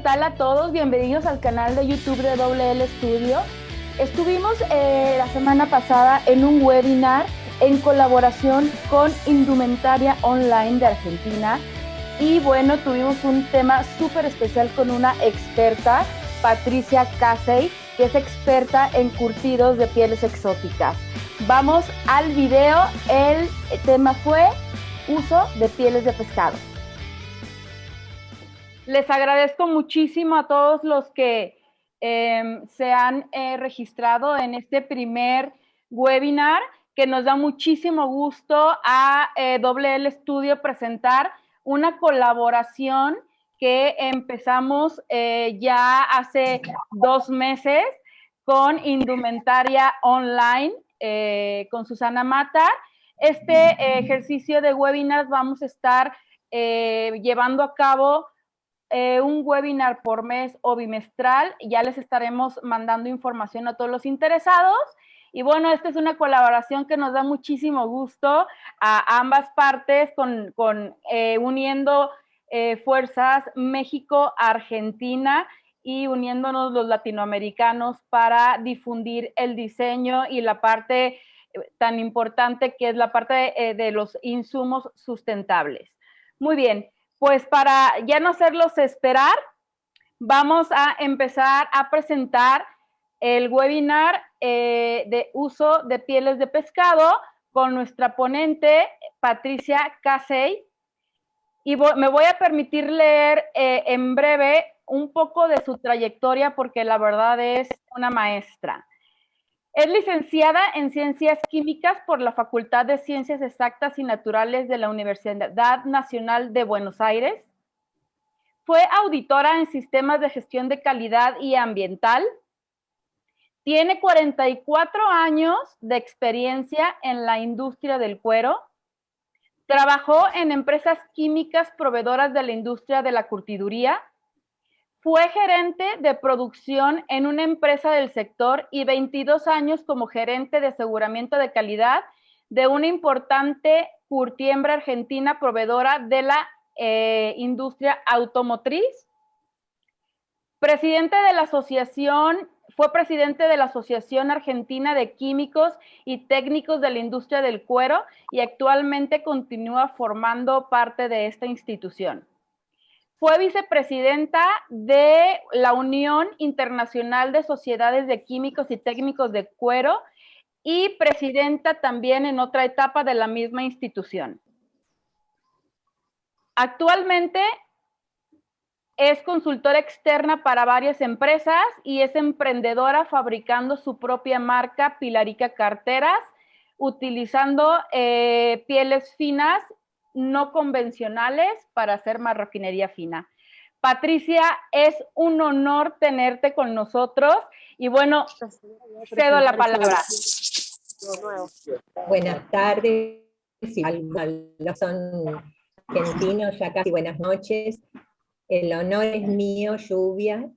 tal a todos? Bienvenidos al canal de YouTube de WL Studio. Estuvimos la semana pasada en un webinar en colaboración con Indumentaria Online de Argentina y bueno, tuvimos un tema súper especial con una experta, Patricia Casey, que es experta en curtidos de pieles exóticas. Vamos al video. El tema fue uso de pieles de pescado. Les agradezco muchísimo a todos los que se han registrado en este primer webinar, que nos da muchísimo gusto a WL Studio presentar una colaboración que empezamos ya hace 2 meses con Indumentaria Online, con Susana Mata. Este ejercicio de webinars vamos a estar llevando a cabo un webinar por mes o bimestral. Ya les estaremos mandando información a todos los interesados. Y bueno, esta es una colaboración que nos da muchísimo gusto a ambas partes, uniendo fuerzas México-Argentina y uniéndonos los latinoamericanos para difundir el diseño y la parte tan importante que es la parte de los insumos sustentables. Muy bien. Pues para ya no hacerlos esperar, vamos a empezar a presentar el webinar de uso de pieles de pescado con nuestra ponente Patricia Casey. Y me voy a permitir leer en breve un poco de su trayectoria porque la verdad es una maestra. Es licenciada en Ciencias Químicas por la Facultad de Ciencias Exactas y Naturales de la Universidad Nacional de Buenos Aires. Fue auditora en Sistemas de Gestión de Calidad y Ambiental. Tiene 44 años de experiencia en la industria del cuero. Trabajó en empresas químicas proveedoras de la industria de la curtiduría. Fue gerente de producción en una empresa del sector y 22 años como gerente de aseguramiento de calidad de una importante curtiembre argentina proveedora de la industria automotriz. Fue presidente de la Asociación Argentina de Químicos y Técnicos de la Industria del Cuero y actualmente continúa formando parte de esta institución. Fue vicepresidenta de la Unión Internacional de Sociedades de Químicos y Técnicos de Cuero y presidenta también en otra etapa de la misma institución. Actualmente es consultora externa para varias empresas y es emprendedora fabricando su propia marca Pilarica Carteras, utilizando pieles finas no convencionales para hacer marroquinería fina. Patricia, es un honor tenerte con nosotros y bueno, cedo la palabra. Buenas tardes, si algunos son argentinos, ya casi buenas noches. El honor es mío, Lluvia.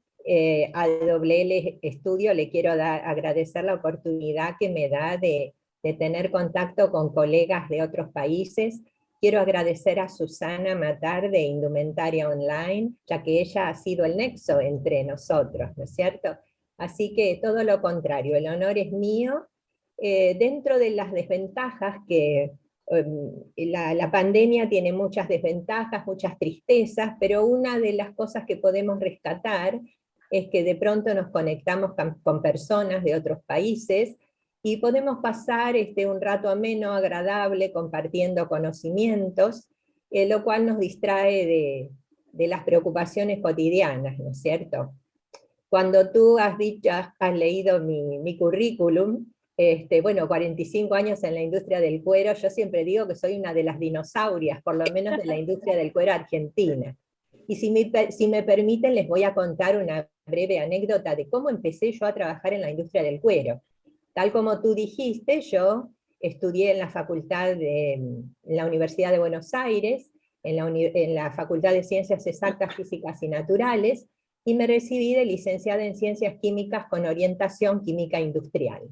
A WL Studio le quiero agradecer la oportunidad que me da de tener contacto con colegas de otros países. Quiero agradecer a Susana Matar de Indumentaria Online, ya que ella ha sido el nexo entre nosotros, ¿no es cierto? Así que todo lo contrario, el honor es mío. Dentro de las desventajas que la pandemia tiene muchas desventajas, muchas tristezas, pero una de las cosas que podemos rescatar es que de pronto nos conectamos con personas de otros países y podemos pasar un rato ameno, agradable, compartiendo conocimientos, lo cual nos distrae de las preocupaciones cotidianas, ¿no es cierto? Cuando tú has leído mi currículum, bueno, 45 años en la industria del cuero, yo siempre digo que soy una de las dinosaurias, por lo menos de la industria del cuero argentina. Y si me permiten, les voy a contar una breve anécdota de cómo empecé yo a trabajar en la industria del cuero. Tal como tú dijiste, yo estudié en la Universidad de Buenos Aires, en la Facultad de Ciencias Exactas, Físicas y Naturales, y me recibí de licenciada en Ciencias Químicas con orientación química industrial.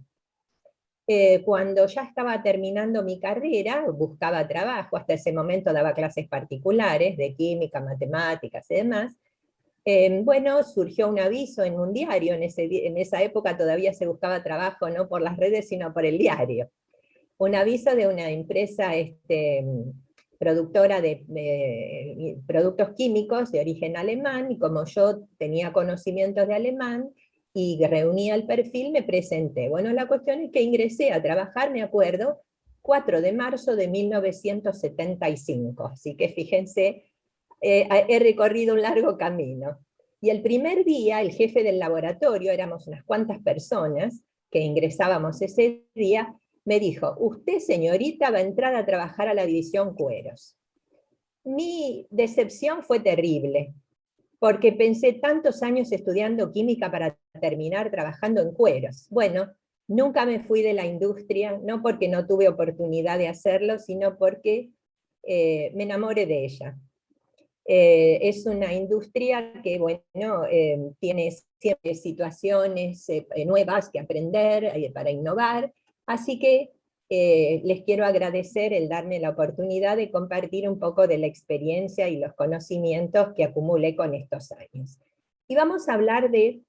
Cuando ya estaba terminando mi carrera, buscaba trabajo, hasta ese momento daba clases particulares de química, matemáticas y demás, Bueno, surgió un aviso en un diario, en esa época todavía se buscaba trabajo no por las redes, sino por el diario. Un aviso de una empresa productora de productos químicos de origen alemán, y como yo tenía conocimientos de alemán y reunía el perfil, me presenté. Bueno, la cuestión es que ingresé a trabajar, me acuerdo, 4 de marzo de 1975, así que fíjense, he recorrido un largo camino. Y el primer día, el jefe del laboratorio, éramos unas cuantas personas que ingresábamos ese día, me dijo: usted, señorita, va a entrar a trabajar a la división cueros. Mi decepción fue terrible, porque pensé tantos años estudiando química para terminar trabajando en cueros. Bueno, nunca me fui de la industria, no porque no tuve oportunidad de hacerlo, sino porque me enamoré de ella. Es una industria que, bueno, tiene siempre situaciones nuevas que aprender para innovar, así que les quiero agradecer el darme la oportunidad de compartir un poco de la experiencia y los conocimientos que acumulé con estos años. Y vamos a hablar de,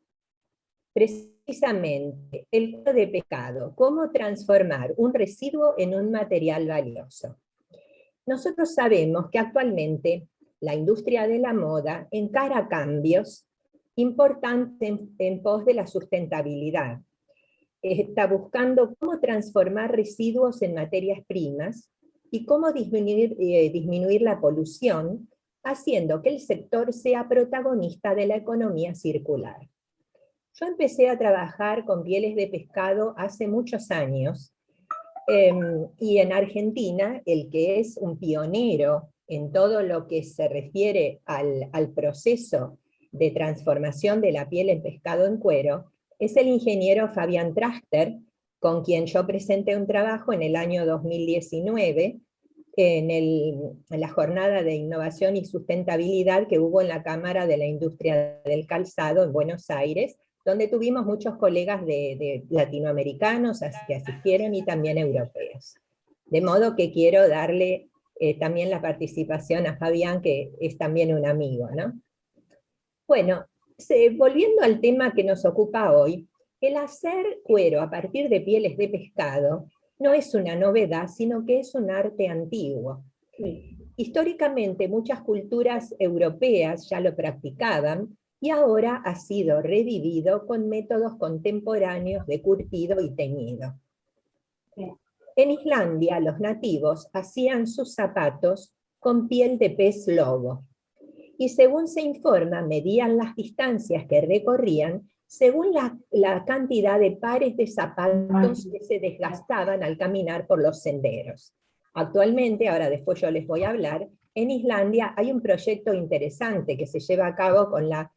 precisamente, el cuero de pescado, cómo transformar un residuo en un material valioso. Nosotros sabemos que actualmente la industria de la moda encara cambios importantes en pos de la sustentabilidad. Está buscando cómo transformar residuos en materias primas y cómo disminuir la polución, haciendo que el sector sea protagonista de la economía circular. Yo empecé a trabajar con pieles de pescado hace muchos años, y en Argentina, el que es un pionero en todo lo que se refiere al proceso de transformación de la piel en pescado en cuero, es el ingeniero Fabián Trachter, con quien yo presenté un trabajo en el año 2019, en la jornada de innovación y sustentabilidad que hubo en la Cámara de la Industria del Calzado en Buenos Aires, donde tuvimos muchos colegas de latinoamericanos que asistieron y también europeos. De modo que quiero darle también la participación a Fabián, que es también un amigo, ¿no? Bueno, volviendo al tema que nos ocupa hoy, el hacer cuero a partir de pieles de pescado no es una novedad, sino que es un arte antiguo. Históricamente, muchas culturas europeas ya lo practicaban, y ahora ha sido revivido con métodos contemporáneos de curtido y teñido. En Islandia, los nativos hacían sus zapatos con piel de pez lobo, y según se informa, medían las distancias que recorrían según la cantidad de pares de zapatos que se desgastaban al caminar por los senderos. Actualmente, ahora después yo les voy a hablar, en Islandia hay un proyecto interesante que se lleva a cabo con la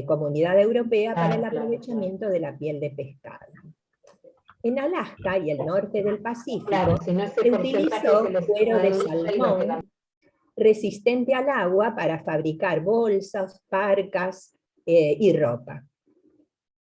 Comunidad Europea para el aprovechamiento de la piel de pescado. En Alaska y el norte del Pacífico se utilizó cuero de salmón resistente al agua para fabricar bolsas, parcas y ropa.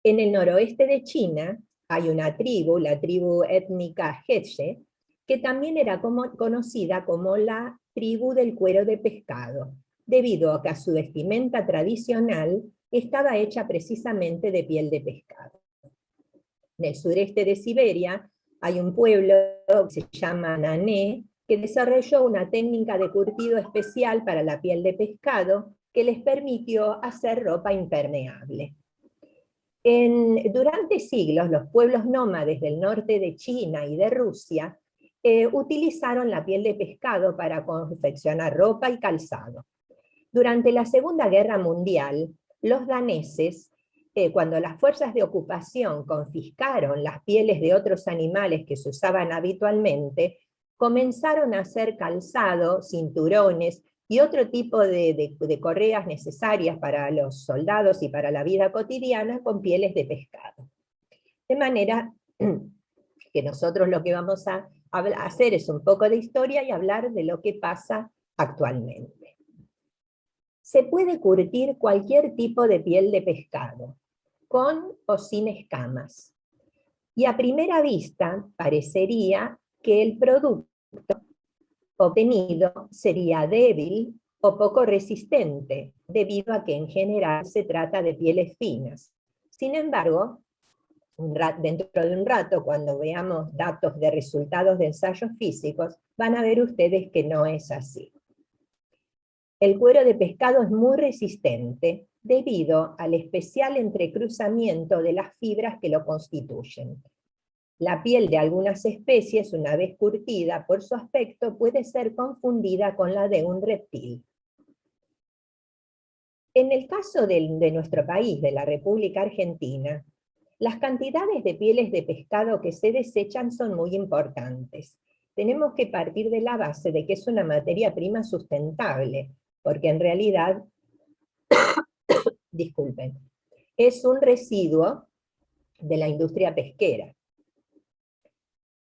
En el noroeste de China hay una tribu, la tribu étnica Hetche, que también era conocida como la tribu del cuero de pescado, debido a que su vestimenta tradicional estaba hecha precisamente de piel de pescado. En el sureste de Siberia hay un pueblo que se llama Nané, que desarrolló una técnica de curtido especial para la piel de pescado que les permitió hacer ropa impermeable. Durante siglos, los pueblos nómades del norte de China y de Rusia utilizaron la piel de pescado para confeccionar ropa y calzado. Durante la Segunda Guerra Mundial, los daneses, cuando las fuerzas de ocupación confiscaron las pieles de otros animales que se usaban habitualmente, comenzaron a hacer calzado, cinturones y otro tipo de correas necesarias para los soldados y para la vida cotidiana con pieles de pescado. De manera que nosotros lo que vamos a hacer es un poco de historia y hablar de lo que pasa actualmente. Se puede curtir cualquier tipo de piel de pescado, con o sin escamas. Y a primera vista parecería que el producto obtenido sería débil o poco resistente, debido a que en general se trata de pieles finas. Sin embargo, dentro de un rato, cuando veamos datos de resultados de ensayos físicos, van a ver ustedes que no es así. El cuero de pescado es muy resistente debido al especial entrecruzamiento de las fibras que lo constituyen. La piel de algunas especies, una vez curtida por su aspecto, puede ser confundida con la de un reptil. En el caso de nuestro país, de la República Argentina, las cantidades de pieles de pescado que se desechan son muy importantes. Tenemos que partir de la base de que es una materia prima sustentable, porque en realidad, disculpen, es un residuo de la industria pesquera.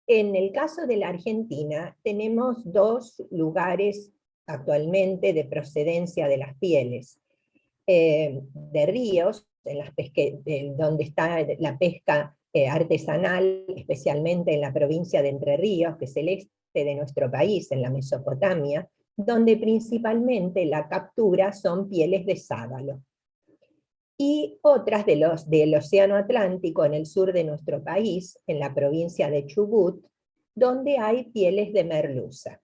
En el caso de la Argentina, tenemos dos lugares actualmente de procedencia de las pieles. De ríos, donde está la pesca artesanal, especialmente en la provincia de Entre Ríos, que es el este de nuestro país, en la Mesopotamia, donde principalmente la captura son pieles de sábalo. Y otras del Océano Atlántico, en el sur de nuestro país, en la provincia de Chubut, donde hay pieles de merluza.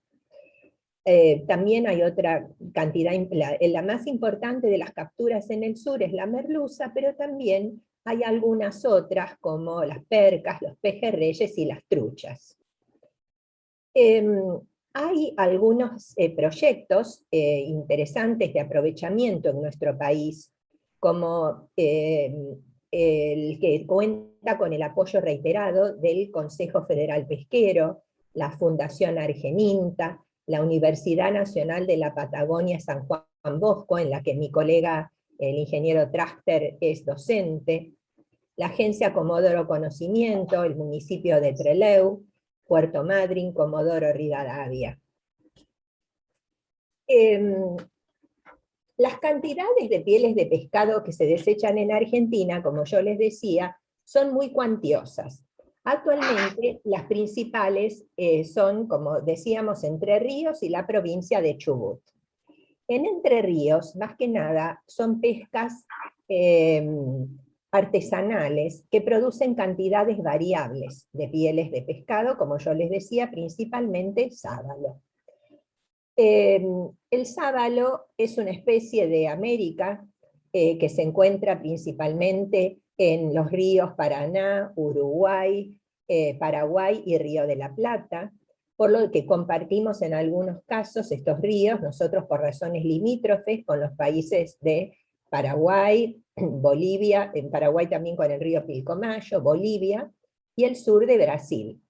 También hay otra cantidad, la más importante de las capturas en el sur es la merluza, pero también hay algunas otras como las percas, los pejerreyes y las truchas. Hay algunos proyectos interesantes de aprovechamiento en nuestro país, como el que cuenta con el apoyo reiterado del Consejo Federal Pesquero, la Fundación Argeninta, la Universidad Nacional de la Patagonia San Juan Bosco, en la que mi colega, el ingeniero Trachter, es docente, la Agencia Comodoro Conocimiento, el municipio de Trelew, Puerto Madryn, Comodoro Rivadavia. Las cantidades de pieles de pescado que se desechan en Argentina, como yo les decía, son muy cuantiosas. Actualmente las principales son, como decíamos, Entre Ríos y la provincia de Chubut. En Entre Ríos, más que nada, son pescas artesanales que producen cantidades variables de pieles de pescado, como yo les decía, principalmente sábalo. El sábalo es una especie de América que se encuentra principalmente en los ríos Paraná, Uruguay, Paraguay y Río de la Plata, por lo que compartimos en algunos casos estos ríos, nosotros por razones limítrofes con los países de Paraguay, Bolivia, en Paraguay también con el río Pilcomayo, Bolivia, y el sur de Brasil.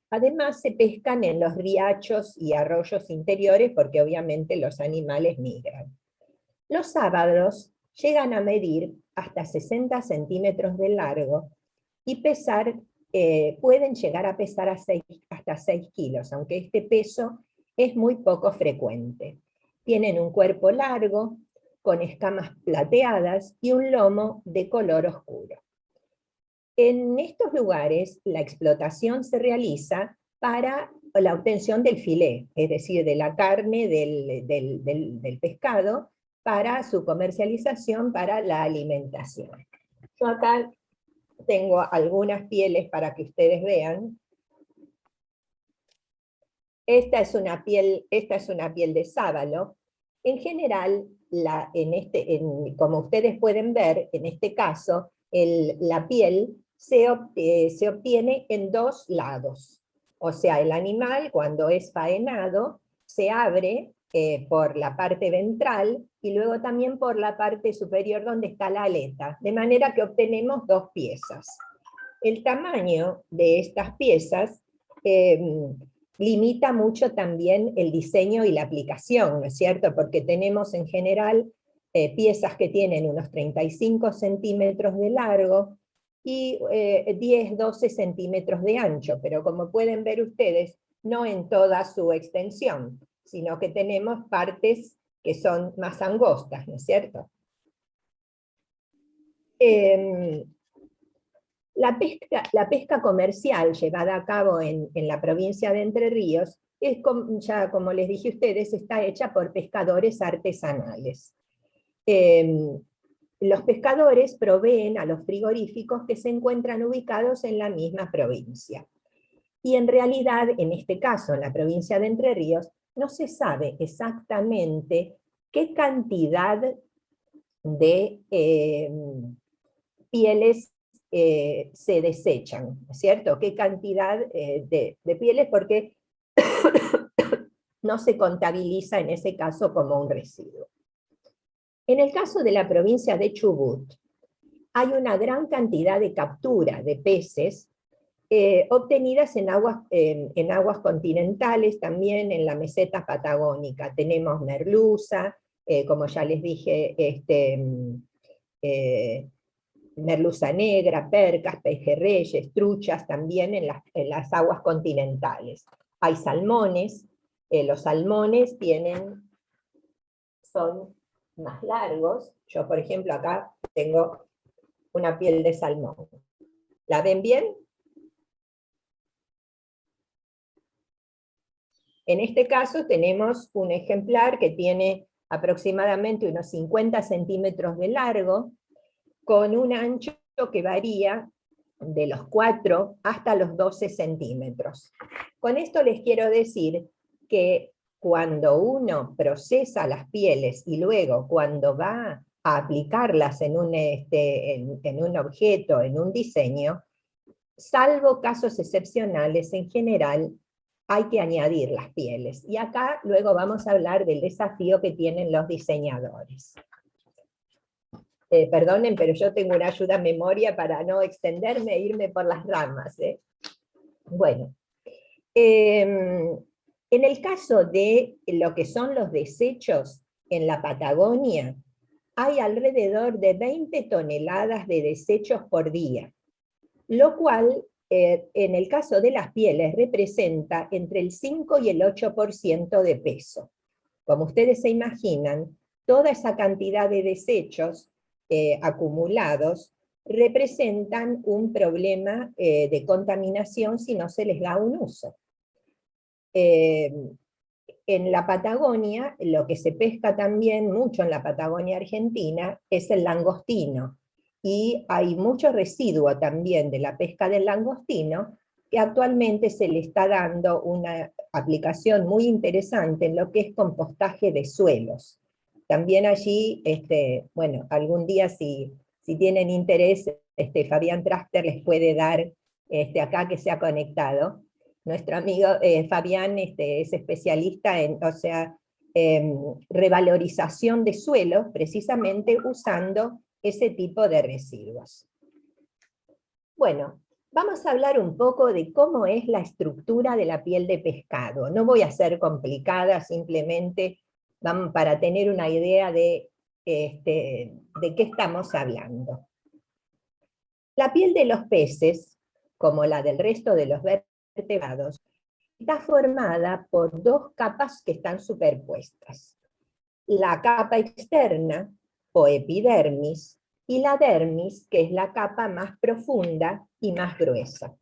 Además se pescan en los riachos y arroyos interiores porque obviamente los animales migran. Los sábalos llegan a medir hasta 60 centímetros de largo y pueden llegar a pesar hasta 6 kilos, aunque este peso es muy poco frecuente. Tienen un cuerpo largo, con escamas plateadas y un lomo de color oscuro. En estos lugares la explotación se realiza para la obtención del filé, es decir, de la carne del pescado, para su comercialización, para la alimentación. Yo acá tengo algunas pieles para que ustedes vean. Esta es una piel de sábalo. En general, como ustedes pueden ver, en este caso, la piel se obtiene en dos lados. O sea, el animal cuando es faenado se abre por la parte ventral y luego también por la parte superior donde está la aleta, de manera que obtenemos dos piezas. El tamaño de estas piezas limita mucho también el diseño y la aplicación, ¿no es cierto? Porque tenemos en general piezas que tienen unos 35 centímetros de largo y 10-12 centímetros de ancho, pero como pueden ver ustedes, no en toda su extensión, sino que tenemos partes que son más angostas, ¿no es cierto? La pesca comercial llevada a cabo en la provincia de Entre Ríos ya como les dije a ustedes, está hecha por pescadores artesanales. Los pescadores proveen a los frigoríficos que se encuentran ubicados en la misma provincia. Y en realidad, en este caso, en la provincia de Entre Ríos, no se sabe exactamente qué cantidad de pieles se desechan, ¿cierto? ¿Qué cantidad de pieles? Porque no se contabiliza en ese caso como un residuo. En el caso de la provincia de Chubut, hay una gran cantidad de captura de peces obtenidas en aguas continentales, también en la meseta patagónica. Tenemos merluza, como ya les dije, merluza negra, percas, pejerreyes, truchas, también en las aguas continentales. Hay salmones, los salmones son más largos. Yo, por ejemplo, acá tengo una piel de salmón. ¿La ven bien? En este caso tenemos un ejemplar que tiene aproximadamente unos 50 centímetros de largo, con un ancho que varía de los 4 hasta los 12 centímetros. Con esto les quiero decir que cuando uno procesa las pieles y luego cuando va a aplicarlas en un objeto, en un diseño, salvo casos excepcionales, en general hay que añadir las pieles. Y acá luego vamos a hablar del desafío que tienen los diseñadores. Perdonen, pero yo tengo una ayuda a memoria para no extenderme e irme por las ramas. Bueno, en el caso de lo que son los desechos en la Patagonia, hay alrededor de 20 toneladas de desechos por día, lo cual en el caso de las pieles representa entre el 5 y el 8% de peso. Como ustedes se imaginan, toda esa cantidad de desechos acumulados representan un problema de contaminación si no se les da un uso. En la Patagonia, lo que se pesca también mucho en la Patagonia Argentina es el langostino, y hay mucho residuo también de la pesca del langostino, que actualmente se le está dando una aplicación muy interesante en lo que es compostaje de suelos. También allí, bueno, algún día si tienen interés, Fabián Traster les puede dar acá que se ha conectado. Nuestro amigo Fabián es especialista en, revalorización de suelos, precisamente usando ese tipo de residuos. Bueno, vamos a hablar un poco de cómo es la estructura de la piel de pescado. No voy a ser complicada, simplemente para tener una idea de qué estamos hablando. La piel de los peces, como la del resto de los vertebrados, está formada por dos capas que están superpuestas. La capa externa, o epidermis, y la dermis, que es la capa más profunda y más gruesa.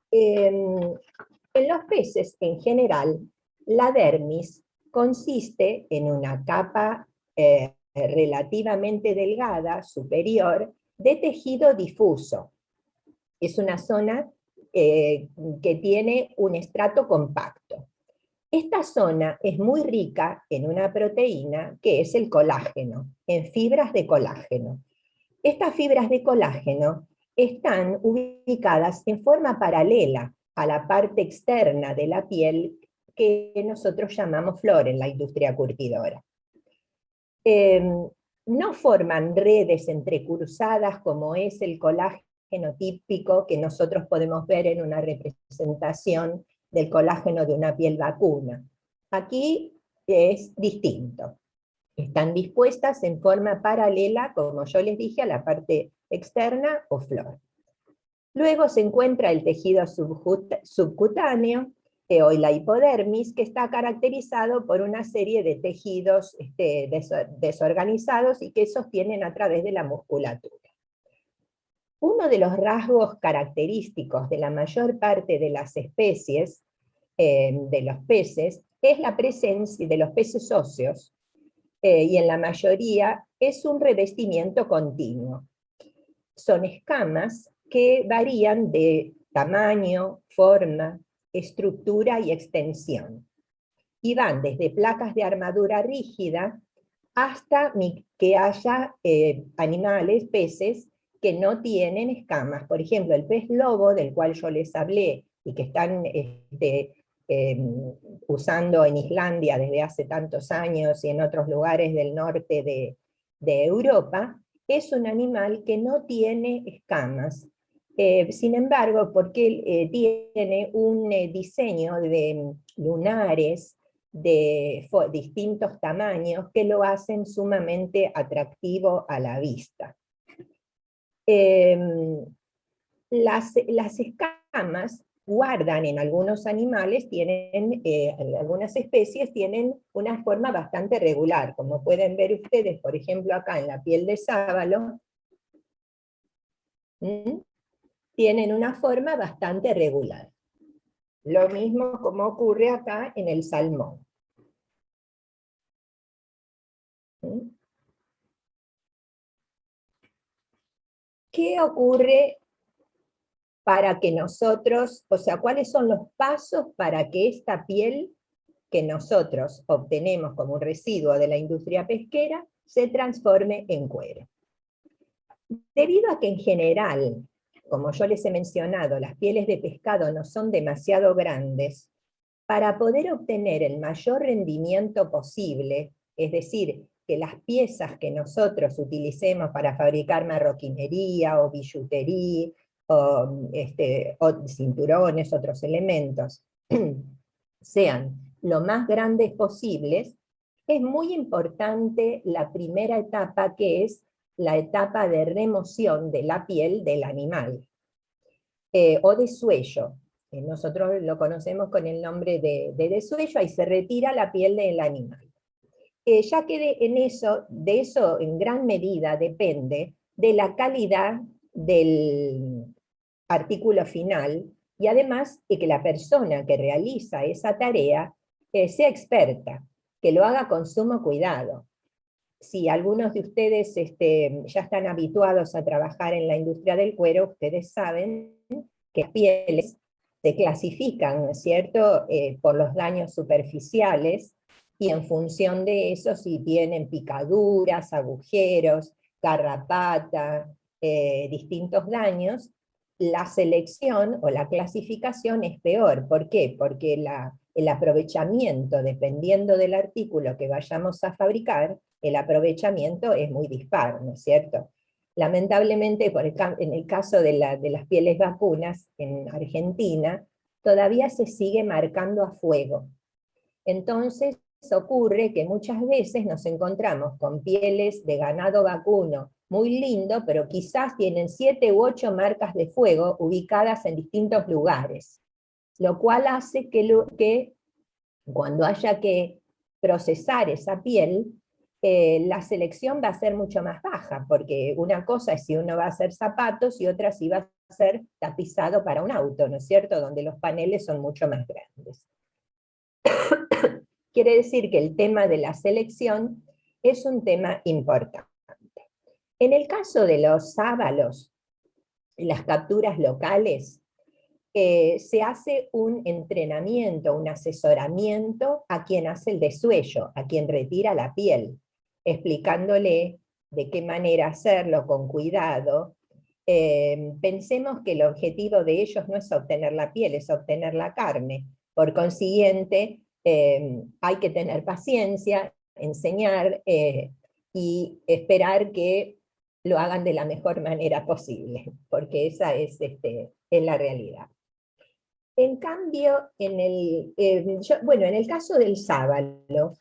En los peces, en general, la dermis consiste en una capa relativamente delgada, superior, de tejido difuso. Es una zona que tiene un estrato compacto. Esta zona es muy rica en una proteína que es el colágeno, en fibras de colágeno. Estas fibras de colágeno están ubicadas en forma paralela a la parte externa de la piel que nosotros llamamos flor en la industria curtidora. No forman redes entrecruzadas como es el colágeno típico que nosotros podemos ver en una representación del colágeno de una piel vacuna. Aquí es distinto. Están dispuestas en forma paralela, como yo les dije, a la parte externa o flor. Luego se encuentra el tejido subcutáneo, o la hipodermis, que está caracterizado por una serie de tejidos desorganizados y que sostienen a través de la musculatura. Uno de los rasgos característicos de la mayor parte de las especies de los peces es la presencia de los peces óseos, y en la mayoría es un revestimiento continuo. Son escamas que varían de tamaño, forma, estructura y extensión. Y van desde placas de armadura rígida hasta que haya animales, peces, que no tienen escamas. Por ejemplo, el pez lobo, del cual yo les hablé, y que están usando en Islandia desde hace tantos años y en otros lugares del norte de Europa, es un animal que no tiene escamas. Sin embargo, porque tiene un diseño de lunares de distintos tamaños que lo hacen sumamente atractivo a la vista. Las escamas guardan en algunos animales, en algunas especies tienen una forma bastante regular, como pueden ver ustedes, por ejemplo, acá en la piel de sábalo, tienen una forma bastante regular. Lo mismo como ocurre acá en el salmón. ¿Qué ocurre para que nosotros, o sea, cuáles son los pasos para que esta piel que nosotros obtenemos como un residuo de la industria pesquera se transforme en cuero? Debido a que en general, como yo les he mencionado, las pieles de pescado no son demasiado grandes, para poder obtener el mayor rendimiento posible, es decir, que las piezas que nosotros utilicemos para fabricar marroquinería o billutería, o cinturones, otros elementos, sean lo más grandes posibles, es muy importante la primera etapa, que es la etapa de remoción de la piel del animal, o desuello. Nosotros lo conocemos con el nombre de desuello, ahí se retira la piel del animal. Ya que de eso en gran medida depende de la calidad del artículo final, y además de que la persona que realiza esa tarea sea experta, que lo haga con sumo cuidado. Si algunos de ustedes ya están habituados a trabajar en la industria del cuero, ustedes saben que las pieles se clasifican, ¿no es cierto?, por los daños superficiales, y en función de eso, si tienen picaduras, agujeros, garrapata, distintos daños, la selección o la clasificación es peor. ¿Por qué? Porque el aprovechamiento, dependiendo del artículo que vayamos a fabricar, el aprovechamiento es muy dispar, ¿no es cierto? Lamentablemente, en el caso de las pieles vacunas en Argentina, todavía se sigue marcando a fuego. Entonces ocurre que muchas veces nos encontramos con pieles de ganado vacuno muy lindo, pero quizás tienen 7 u 8 marcas de fuego ubicadas en distintos lugares, lo cual hace que cuando haya que procesar esa piel, la selección va a ser mucho más baja, porque una cosa es si uno va a hacer zapatos y otra si va a ser tapizado para un auto, ¿no es cierto?, donde los paneles son mucho más grandes. Quiere decir que el tema de la selección es un tema importante. En el caso de los sábalos, las capturas locales, se hace un entrenamiento, un asesoramiento a quien hace el desuello, a quien retira la piel, explicándole de qué manera hacerlo con cuidado. Pensemos que el objetivo de ellos no es obtener la piel, es obtener la carne. Por consiguiente, hay que tener paciencia, enseñar y esperar que lo hagan de la mejor manera posible, porque esa es la realidad. En cambio, en el caso del sábalo,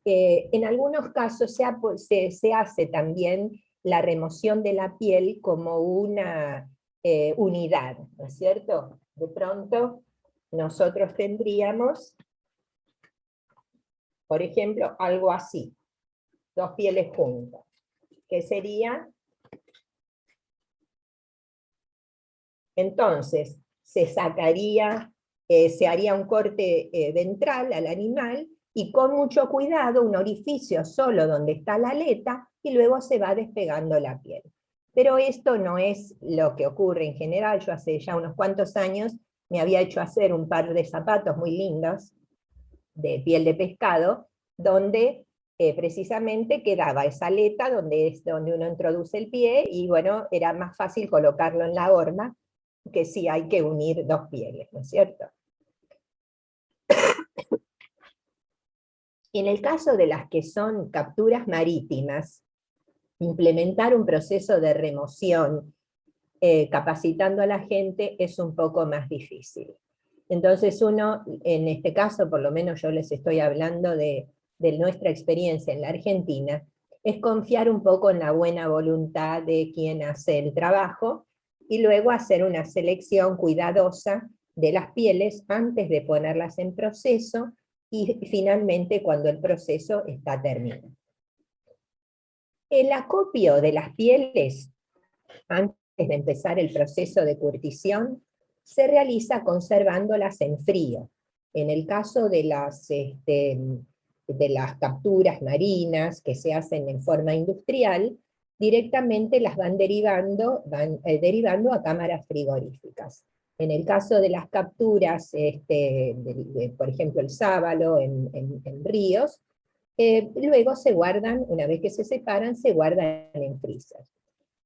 en algunos casos se hace también la remoción de la piel como una unidad, ¿no es cierto? De pronto nosotros tendríamos, por ejemplo, algo así, 2 pieles juntas, que sería, entonces, se sacaría se haría un corte ventral al animal, y con mucho cuidado un orificio solo donde está la aleta, y luego se va despegando la piel. Pero esto no es lo que ocurre en general. Yo hace ya unos cuantos años me había hecho hacer un par de zapatos muy lindos, de piel de pescado, donde precisamente quedaba esa aleta donde es donde uno introduce el pie, y bueno, era más fácil colocarlo en la horma que si hay que unir dos pieles, ¿no es cierto? En el caso de las que son capturas marítimas, implementar un proceso de remoción capacitando a la gente es un poco más difícil. Entonces uno, en este caso, por lo menos yo les estoy hablando de nuestra experiencia en la Argentina, es confiar un poco en la buena voluntad de quien hace el trabajo, y luego hacer una selección cuidadosa de las pieles antes de ponerlas en proceso, y finalmente cuando el proceso está terminado. El acopio de las pieles antes de empezar el proceso de curtición se realiza conservándolas en frío. En el caso de las capturas marinas que se hacen en forma industrial, directamente las van derivando a cámaras frigoríficas. En el caso de las capturas, por ejemplo el sábalo en ríos, luego se guardan, una vez que se separan, se guardan en freezer.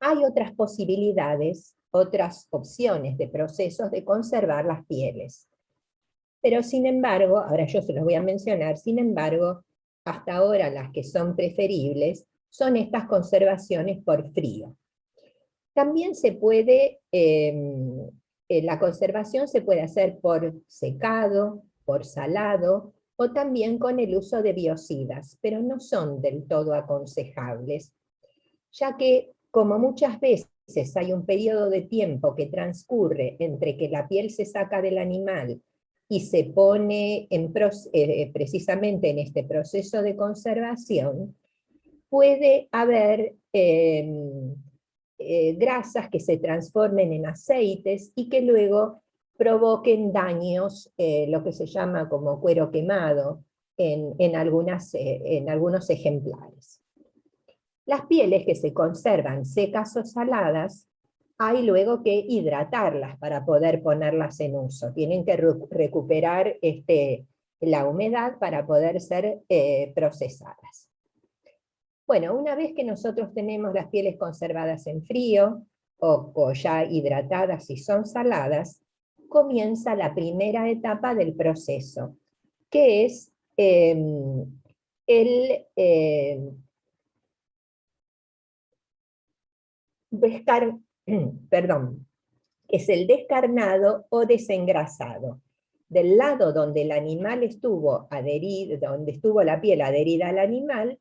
Hay otras posibilidades, otras opciones de procesos de conservar las pieles. Pero sin embargo, ahora yo se los voy a mencionar, sin embargo, hasta ahora las que son preferibles son estas conservaciones por frío. También se puede, la conservación se puede hacer por secado, por salado, o también con el uso de biocidas, pero no son del todo aconsejables, ya que como muchas veces hay un periodo de tiempo que transcurre entre que la piel se saca del animal y se pone precisamente en este proceso de conservación, puede haber grasas que se transformen en aceites y que luego provoquen daños, lo que se llama como cuero quemado, en algunos ejemplares. Las pieles que se conservan secas o saladas, hay luego que hidratarlas para poder ponerlas en uso. Tienen que recuperar la humedad para poder ser procesadas. Bueno, una vez que nosotros tenemos las pieles conservadas en frío, o ya hidratadas y son saladas, comienza la primera etapa del proceso, que es es el descarnado o desengrasado. Del lado donde el animal estuvo adherido, donde estuvo la piel adherida al animal,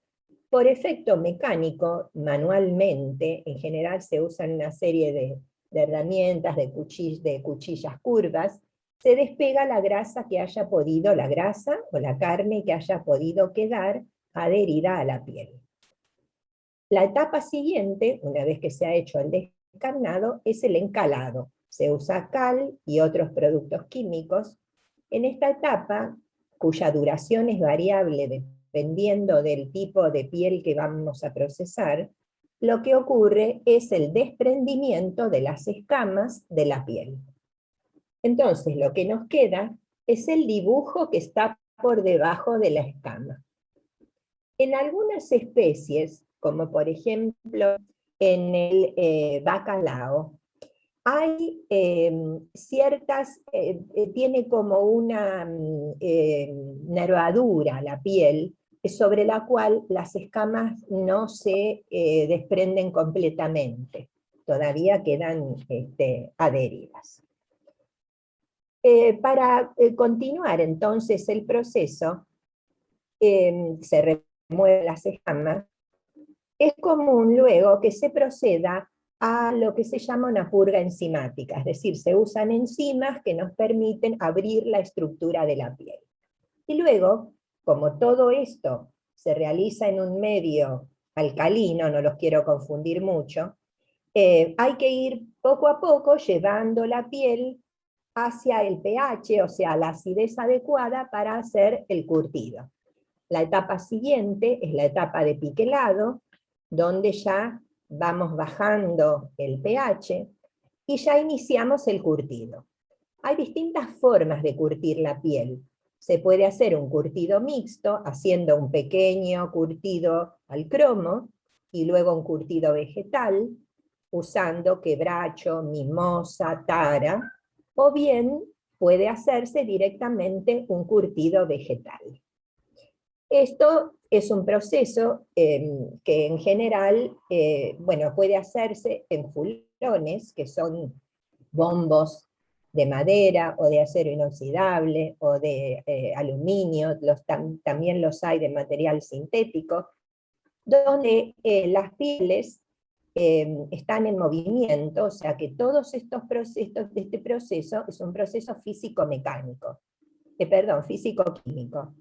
por efecto mecánico, manualmente, en general se usan una serie de herramientas, de cuchillas curvas, se despega la grasa que haya podido, la grasa o la carne que haya podido quedar adherida a la piel. La etapa siguiente, una vez que se ha hecho el descarnado, es el encalado. Se usa cal y otros productos químicos. En esta etapa, cuya duración es variable dependiendo del tipo de piel que vamos a procesar, lo que ocurre es el desprendimiento de las escamas de la piel. Entonces, lo que nos queda es el dibujo que está por debajo de la escama. En algunas especies, como por ejemplo en el bacalao, hay tiene como una nervadura la piel, sobre la cual las escamas no se desprenden completamente, todavía quedan adheridas. Para continuar entonces el proceso, se remueven las escamas. Es común luego que se proceda a lo que se llama una purga enzimática, es decir, se usan enzimas que nos permiten abrir la estructura de la piel. Y luego, como todo esto se realiza en un medio alcalino, no los quiero confundir mucho, hay que ir poco a poco llevando la piel hacia el pH, o sea, la acidez adecuada para hacer el curtido. La etapa siguiente es la etapa de piquelado, donde ya vamos bajando el pH y ya iniciamos el curtido. Hay distintas formas de curtir la piel. Se puede hacer un curtido mixto, haciendo un pequeño curtido al cromo, y luego un curtido vegetal, usando quebracho, mimosa, tara, o bien puede hacerse directamente un curtido vegetal. Esto es un proceso que en general bueno, puede hacerse en fulones, que son bombos de madera o de acero inoxidable o de aluminio, también los hay de material sintético, donde las pieles están en movimiento, o sea que todos estos procesos, este proceso es un proceso físico-mecánico, perdón, físico-químico,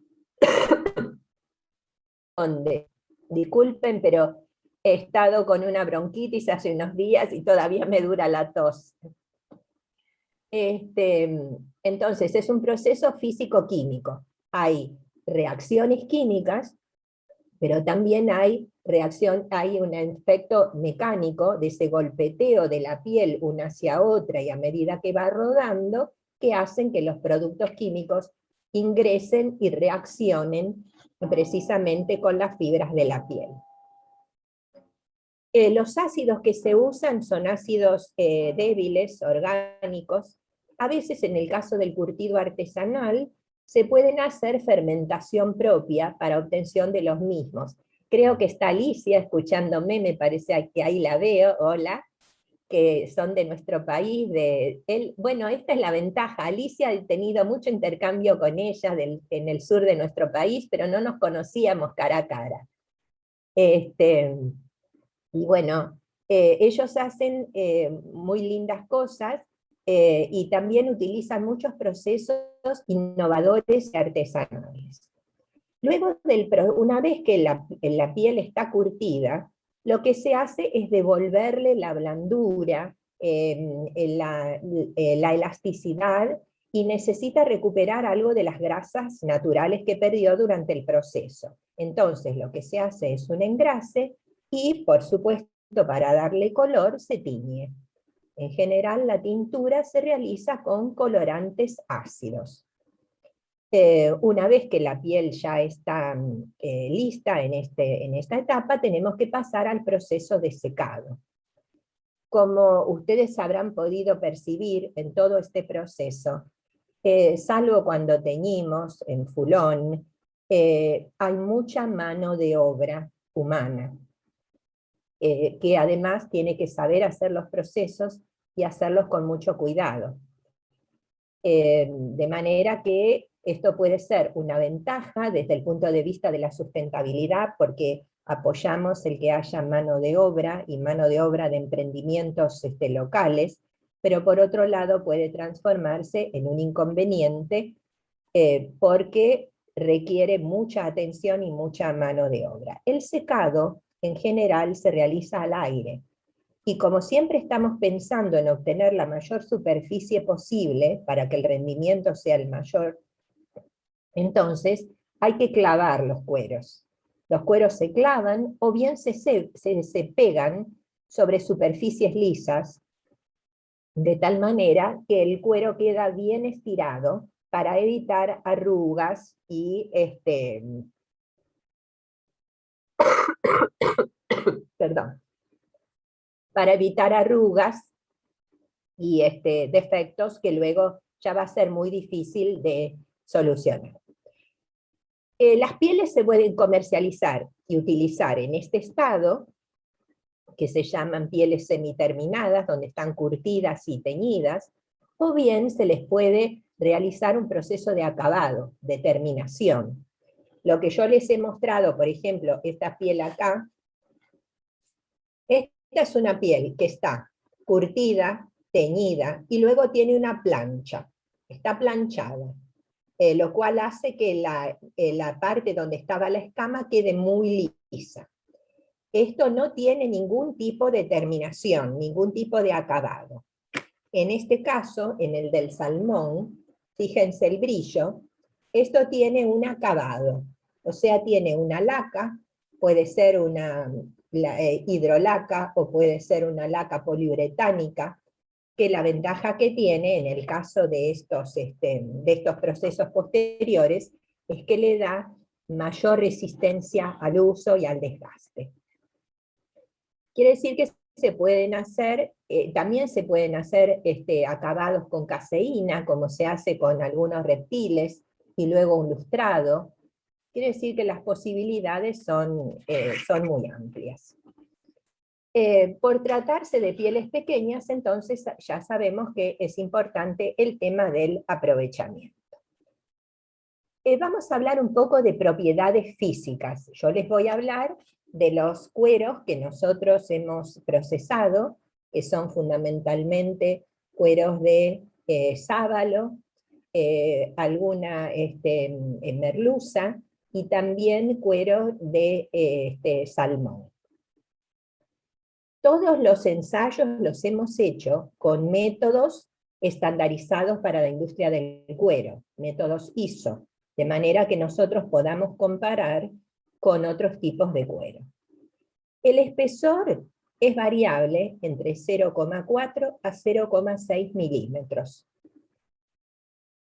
donde, disculpen, pero he estado con una bronquitis hace unos días y todavía me dura la tos. Entonces, es un proceso físico-químico. Hay reacciones químicas, pero también hay un efecto mecánico de ese golpeteo de la piel una hacia otra y a medida que va rodando, que hacen que los productos químicos ingresen y reaccionen precisamente con las fibras de la piel. Los ácidos que se usan son ácidos débiles, orgánicos. A veces, en el caso del curtido artesanal, se pueden hacer fermentación propia para obtención de los mismos. Creo que está Alicia escuchándome, me parece que ahí la veo, hola, que son de nuestro país. Bueno, esta es la ventaja. Alicia, he tenido mucho intercambio con ella en el sur de nuestro país, pero no nos conocíamos cara a cara. Y bueno, ellos hacen muy lindas cosas y también utilizan muchos procesos innovadores y artesanales. Luego, una vez que la piel está curtida, lo que se hace es devolverle la blandura, la elasticidad, y necesita recuperar algo de las grasas naturales que perdió durante el proceso. Entonces, lo que se hace es un engrase, y, por supuesto, para darle color, se tiñe. En general, la tintura se realiza con colorantes ácidos. Una vez que la piel ya está lista en esta etapa, tenemos que pasar al proceso de secado. Como ustedes habrán podido percibir en todo este proceso, salvo cuando teñimos en fulón, hay mucha mano de obra humana, que además tiene que saber hacer los procesos y hacerlos con mucho cuidado. De manera que esto puede ser una ventaja desde el punto de vista de la sustentabilidad, porque apoyamos el que haya mano de obra, y mano de obra de emprendimientos locales, pero por otro lado puede transformarse en un inconveniente, porque requiere mucha atención y mucha mano de obra. El secado, en general, se realiza al aire, y como siempre estamos pensando en obtener la mayor superficie posible para que el rendimiento sea el mayor, entonces hay que clavar los cueros. Los cueros se clavan o bien se pegan sobre superficies lisas, de tal manera que el cuero queda bien estirado para evitar arrugas y perdón, para evitar arrugas y defectos que luego ya va a ser muy difícil de solucionar. Las pieles se pueden comercializar y utilizar en este estado, que se llaman pieles semiterminadas, donde están curtidas y teñidas, o bien se les puede realizar un proceso de acabado, de terminación. Lo que yo les he mostrado, por ejemplo, esta piel acá, esta es una piel que está curtida, teñida, y luego tiene una plancha, está planchada, lo cual hace que la parte donde estaba la escama quede muy lisa. Esto no tiene ningún tipo de terminación, ningún tipo de acabado. En este caso, en el del salmón, fíjense el brillo, esto tiene un acabado, o sea, tiene una laca, puede ser una hidrolaca o puede ser una laca poliuretánica, que la ventaja que tiene en el caso de estos procesos posteriores es que le da mayor resistencia al uso y al desgaste. Quiere decir que se pueden hacer, también se pueden hacer acabados con caseína, como se hace con algunos reptiles, y luego un lustrado. Quiere decir que las posibilidades son muy amplias. Por tratarse de pieles pequeñas, entonces ya sabemos que es importante el tema del aprovechamiento. Vamos a hablar un poco de propiedades físicas. Yo les voy a hablar de los cueros que nosotros hemos procesado, que son fundamentalmente cueros de sábalo, alguna merluza, y también cueros de salmón. Todos los ensayos los hemos hecho con métodos estandarizados para la industria del cuero, métodos ISO, de manera que nosotros podamos comparar con otros tipos de cuero. El espesor es variable entre 0,4 a 0,6 milímetros.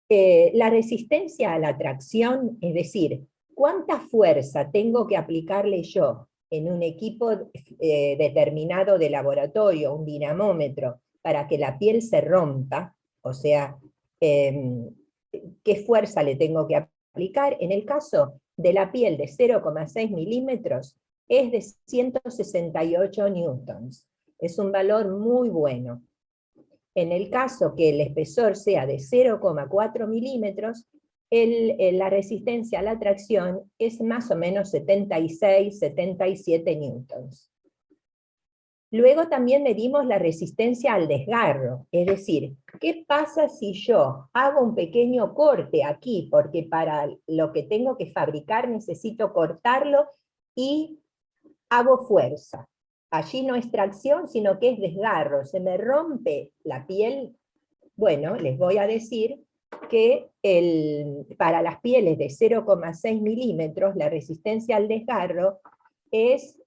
La resistencia a la tracción, es decir, ¿cuánta fuerza tengo que aplicarle yo en un equipo determinado de laboratorio, un dinamómetro, para que la piel se rompa? O sea, ¿qué fuerza le tengo que aplicar? En el caso de la piel de 0,6 milímetros, es de 168 newtons. Es un valor muy bueno. En el caso que el espesor sea de 0,4 milímetros, la resistencia a la tracción es más o menos 76, 77 newtons. Luego también medimos la resistencia al desgarro, es decir, ¿qué pasa si yo hago un pequeño corte aquí? Porque para lo que tengo que fabricar necesito cortarlo y hago fuerza. Allí no es tracción, sino que es desgarro, se me rompe la piel. Bueno, les voy a decir que para las pieles de 0,6 milímetros la resistencia al desgarro es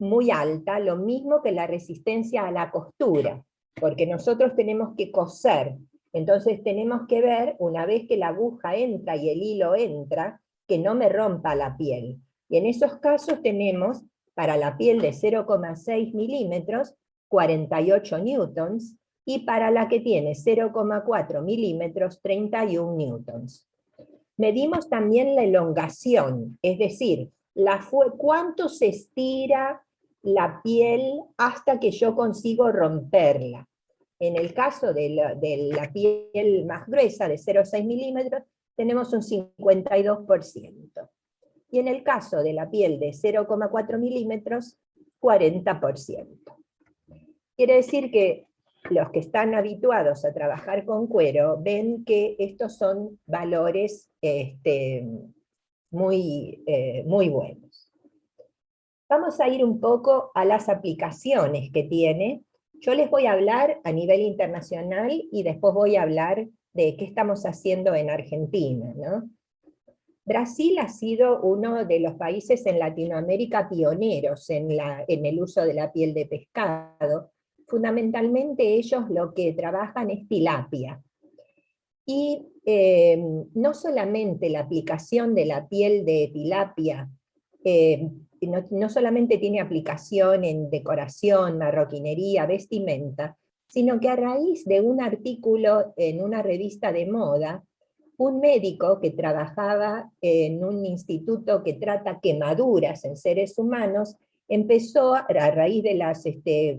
muy alta, lo mismo que la resistencia a la costura, porque nosotros tenemos que coser, entonces tenemos que ver, una vez que la aguja entra y el hilo entra, que no me rompa la piel. Y en esos casos tenemos, para la piel de 0,6 milímetros, 48 newtons, y para la que tiene 0,4 milímetros, 31 newtons. Medimos también la elongación, es decir, cuánto se estira la piel hasta que yo consigo romperla. En el caso de la piel más gruesa, de 0,6 milímetros, tenemos un 52%. Y en el caso de la piel de 0,4 milímetros, 40%. Quiere decir que los que están habituados a trabajar con cuero ven que estos son valores muy buenos. Vamos a ir un poco a las aplicaciones que tiene. Yo les voy a hablar a nivel internacional y después voy a hablar de qué estamos haciendo en Argentina, ¿no? Brasil ha sido uno de los países en Latinoamérica pioneros en el uso de la piel de pescado. Fundamentalmente ellos lo que trabajan es tilapia. Y no solamente la aplicación de la piel de tilapia, no solamente tiene aplicación en decoración, marroquinería, vestimenta, sino que a raíz de un artículo en una revista de moda, un médico que trabajaba en un instituto que trata quemaduras en seres humanos, empezó, a raíz de las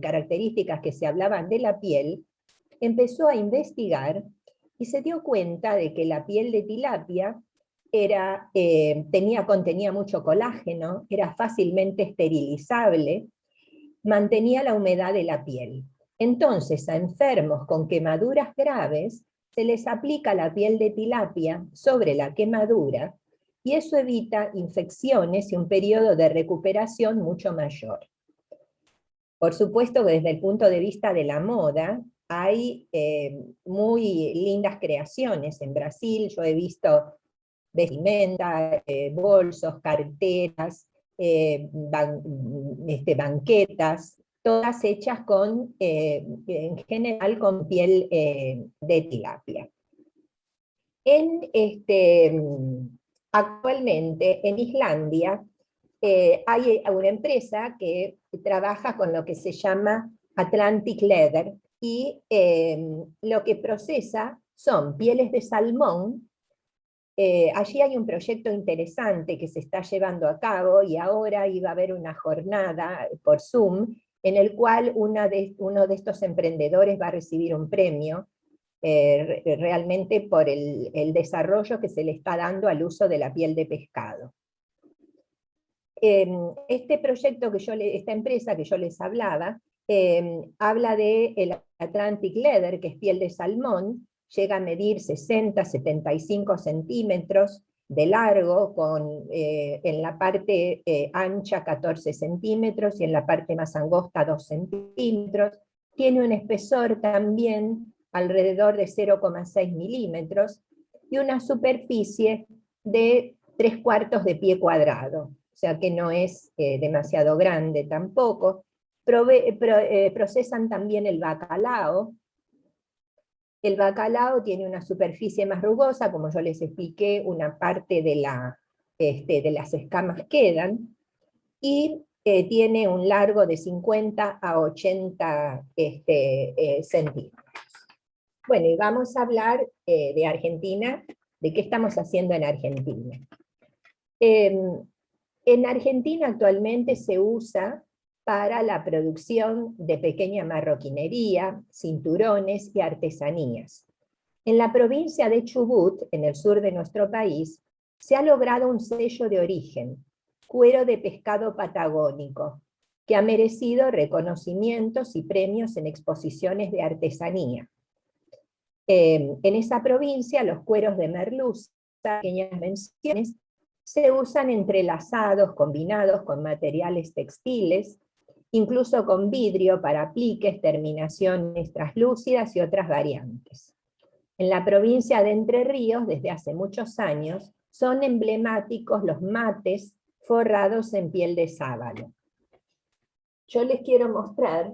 características que se hablaban de la piel, empezó a investigar y se dio cuenta de que la piel de tilapia contenía mucho colágeno, era fácilmente esterilizable, mantenía la humedad de la piel. Entonces, a enfermos con quemaduras graves, se les aplica la piel de tilapia sobre la quemadura, y eso evita infecciones y un periodo de recuperación mucho mayor. Por supuesto que desde el punto de vista de la moda, hay muy lindas creaciones. En Brasil yo he visto vestimenta, bolsos, carteras, banquetas, todas hechas con, en general con piel de tilapia. Actualmente en Islandia hay una empresa que trabaja con lo que se llama Atlantic Leather y lo que procesa son pieles de salmón. Allí hay un proyecto interesante que se está llevando a cabo y ahora iba a haber una jornada por Zoom en el cual uno de estos emprendedores va a recibir un premio realmente por el desarrollo que se le está dando al uso de la piel de pescado. Este proyecto esta empresa que yo les hablaba, habla de el Atlantic Leather, que es piel de salmón, llega a medir 60-75 centímetros de largo, en la parte ancha 14 centímetros y en la parte más angosta 2 centímetros. Tiene un espesor también alrededor de 0,6 milímetros y una superficie de 3/4 de pie cuadrado, o sea que no es demasiado grande tampoco. Procesan también el bacalao. El bacalao tiene una superficie más rugosa, como yo les expliqué, una parte de las escamas quedan, y tiene un largo de 50 a 80 centímetros. Bueno, y vamos a hablar de Argentina, de qué estamos haciendo en Argentina. En Argentina actualmente se usa para la producción de pequeña marroquinería, cinturones y artesanías. En la provincia de Chubut, en el sur de nuestro país, se ha logrado un sello de origen, cuero de pescado patagónico, que ha merecido reconocimientos y premios en exposiciones de artesanía. En esa provincia, los cueros de merluza, pequeñas menciones, se usan entrelazados, combinados con materiales textiles, incluso con vidrio para apliques, terminaciones translúcidas y otras variantes. En la provincia de Entre Ríos, desde hace muchos años, son emblemáticos los mates forrados en piel de sábalo. Yo les quiero mostrar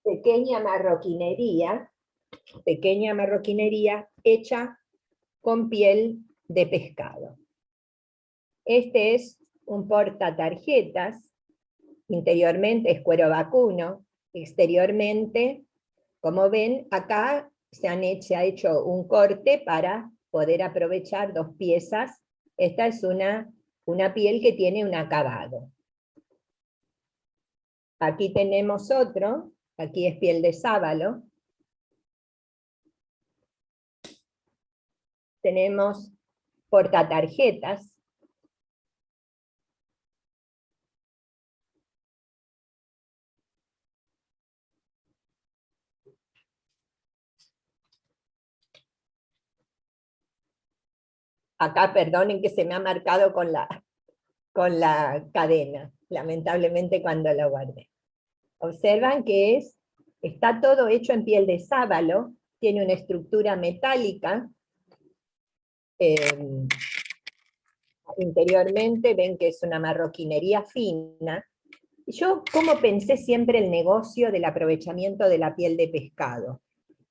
pequeña marroquinería hecha con piel de pescado. Este es un portatarjetas, interiormente es cuero vacuno, exteriormente, como ven, acá se ha hecho un corte para poder aprovechar dos piezas. Esta es una piel que tiene un acabado. Aquí tenemos otro, aquí es piel de sábalo. Tenemos portatarjetas. Acá, perdonen que se me ha marcado con la cadena, lamentablemente cuando lo guardé. Observan que está todo hecho en piel de sábalo, tiene una estructura metálica. Interiormente ven que es una marroquinería fina. Yo, ¿cómo pensé siempre el negocio del aprovechamiento de la piel de pescado?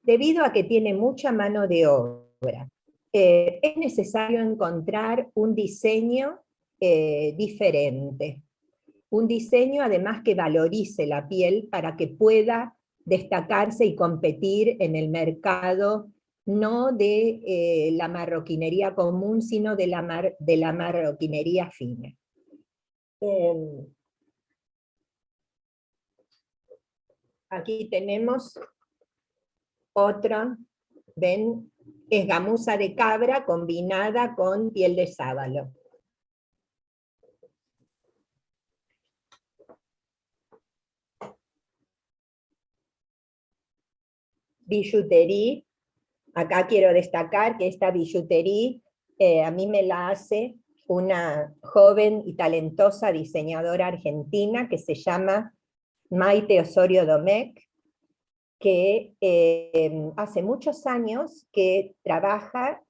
Debido a que tiene mucha mano de obra. Es necesario encontrar un diseño diferente. Un diseño además que valorice la piel para que pueda destacarse y competir en el mercado, no de la marroquinería común, sino de la marroquinería fina. Aquí tenemos otra, ven, es gamuza de cabra combinada con piel de sábalo. Billutería, acá quiero destacar que esta billutería a mí me la hace una joven y talentosa diseñadora argentina que se llama Maite Osorio Domecq, que hace muchos años que trabaja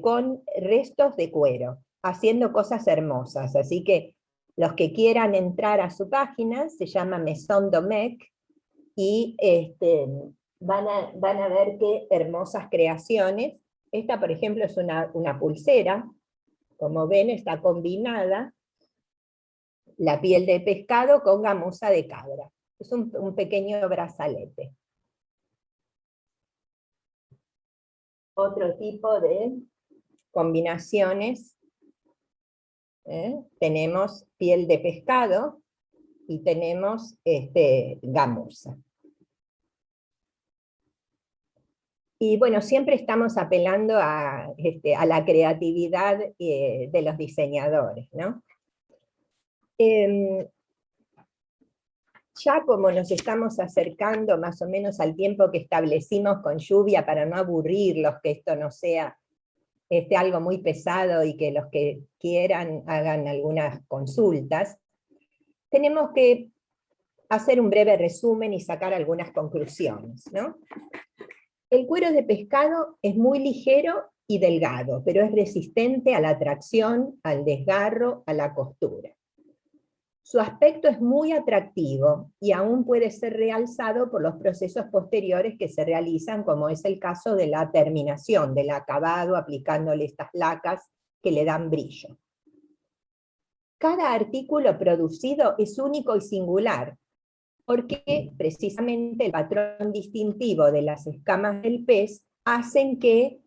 con restos de cuero, haciendo cosas hermosas. Así que los que quieran entrar a su página, se llama Maison Domecq, y van a ver qué hermosas creaciones. Esta, por ejemplo, es una pulsera. Como ven, está combinada la piel de pescado con gamuza de cabra. Es un pequeño brazalete. Otro tipo de combinaciones. Tenemos piel de pescado y tenemos gamuza. Y bueno, siempre estamos apelando a la creatividad de los diseñadores, ¿no? Ya como nos estamos acercando más o menos al tiempo que establecimos con Lluvia, para no aburrirlos, que esto no sea algo muy pesado y que los que quieran hagan algunas consultas, tenemos que hacer un breve resumen y sacar algunas conclusiones, ¿no? El cuero de pescado es muy ligero y delgado, pero es resistente a la tracción, al desgarro, a la costura. Su aspecto es muy atractivo y aún puede ser realzado por los procesos posteriores que se realizan, como es el caso de la terminación, del acabado, aplicándole estas lacas que le dan brillo. Cada artículo producido es único y singular, porque precisamente el patrón distintivo de las escamas del pez hacen que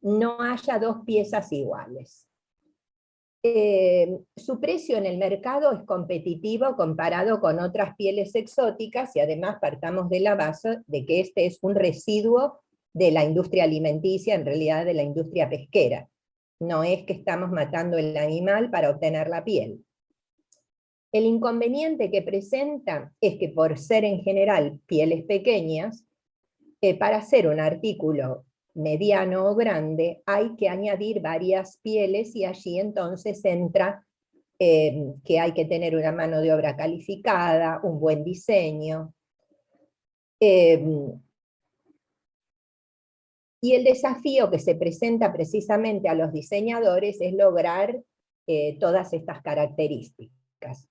no haya dos piezas iguales. Su precio en el mercado es competitivo comparado con otras pieles exóticas, y además partamos de la base de que este es un residuo de la industria alimenticia, en realidad de la industria pesquera. No es que estamos matando el animal para obtener la piel. El inconveniente que presenta es que, por ser en general pieles pequeñas, para hacer un artículo mediano o grande hay que añadir varias pieles, y allí entonces entra que hay que tener una mano de obra calificada, un buen diseño. Y el desafío que se presenta precisamente a los diseñadores es lograr todas estas características.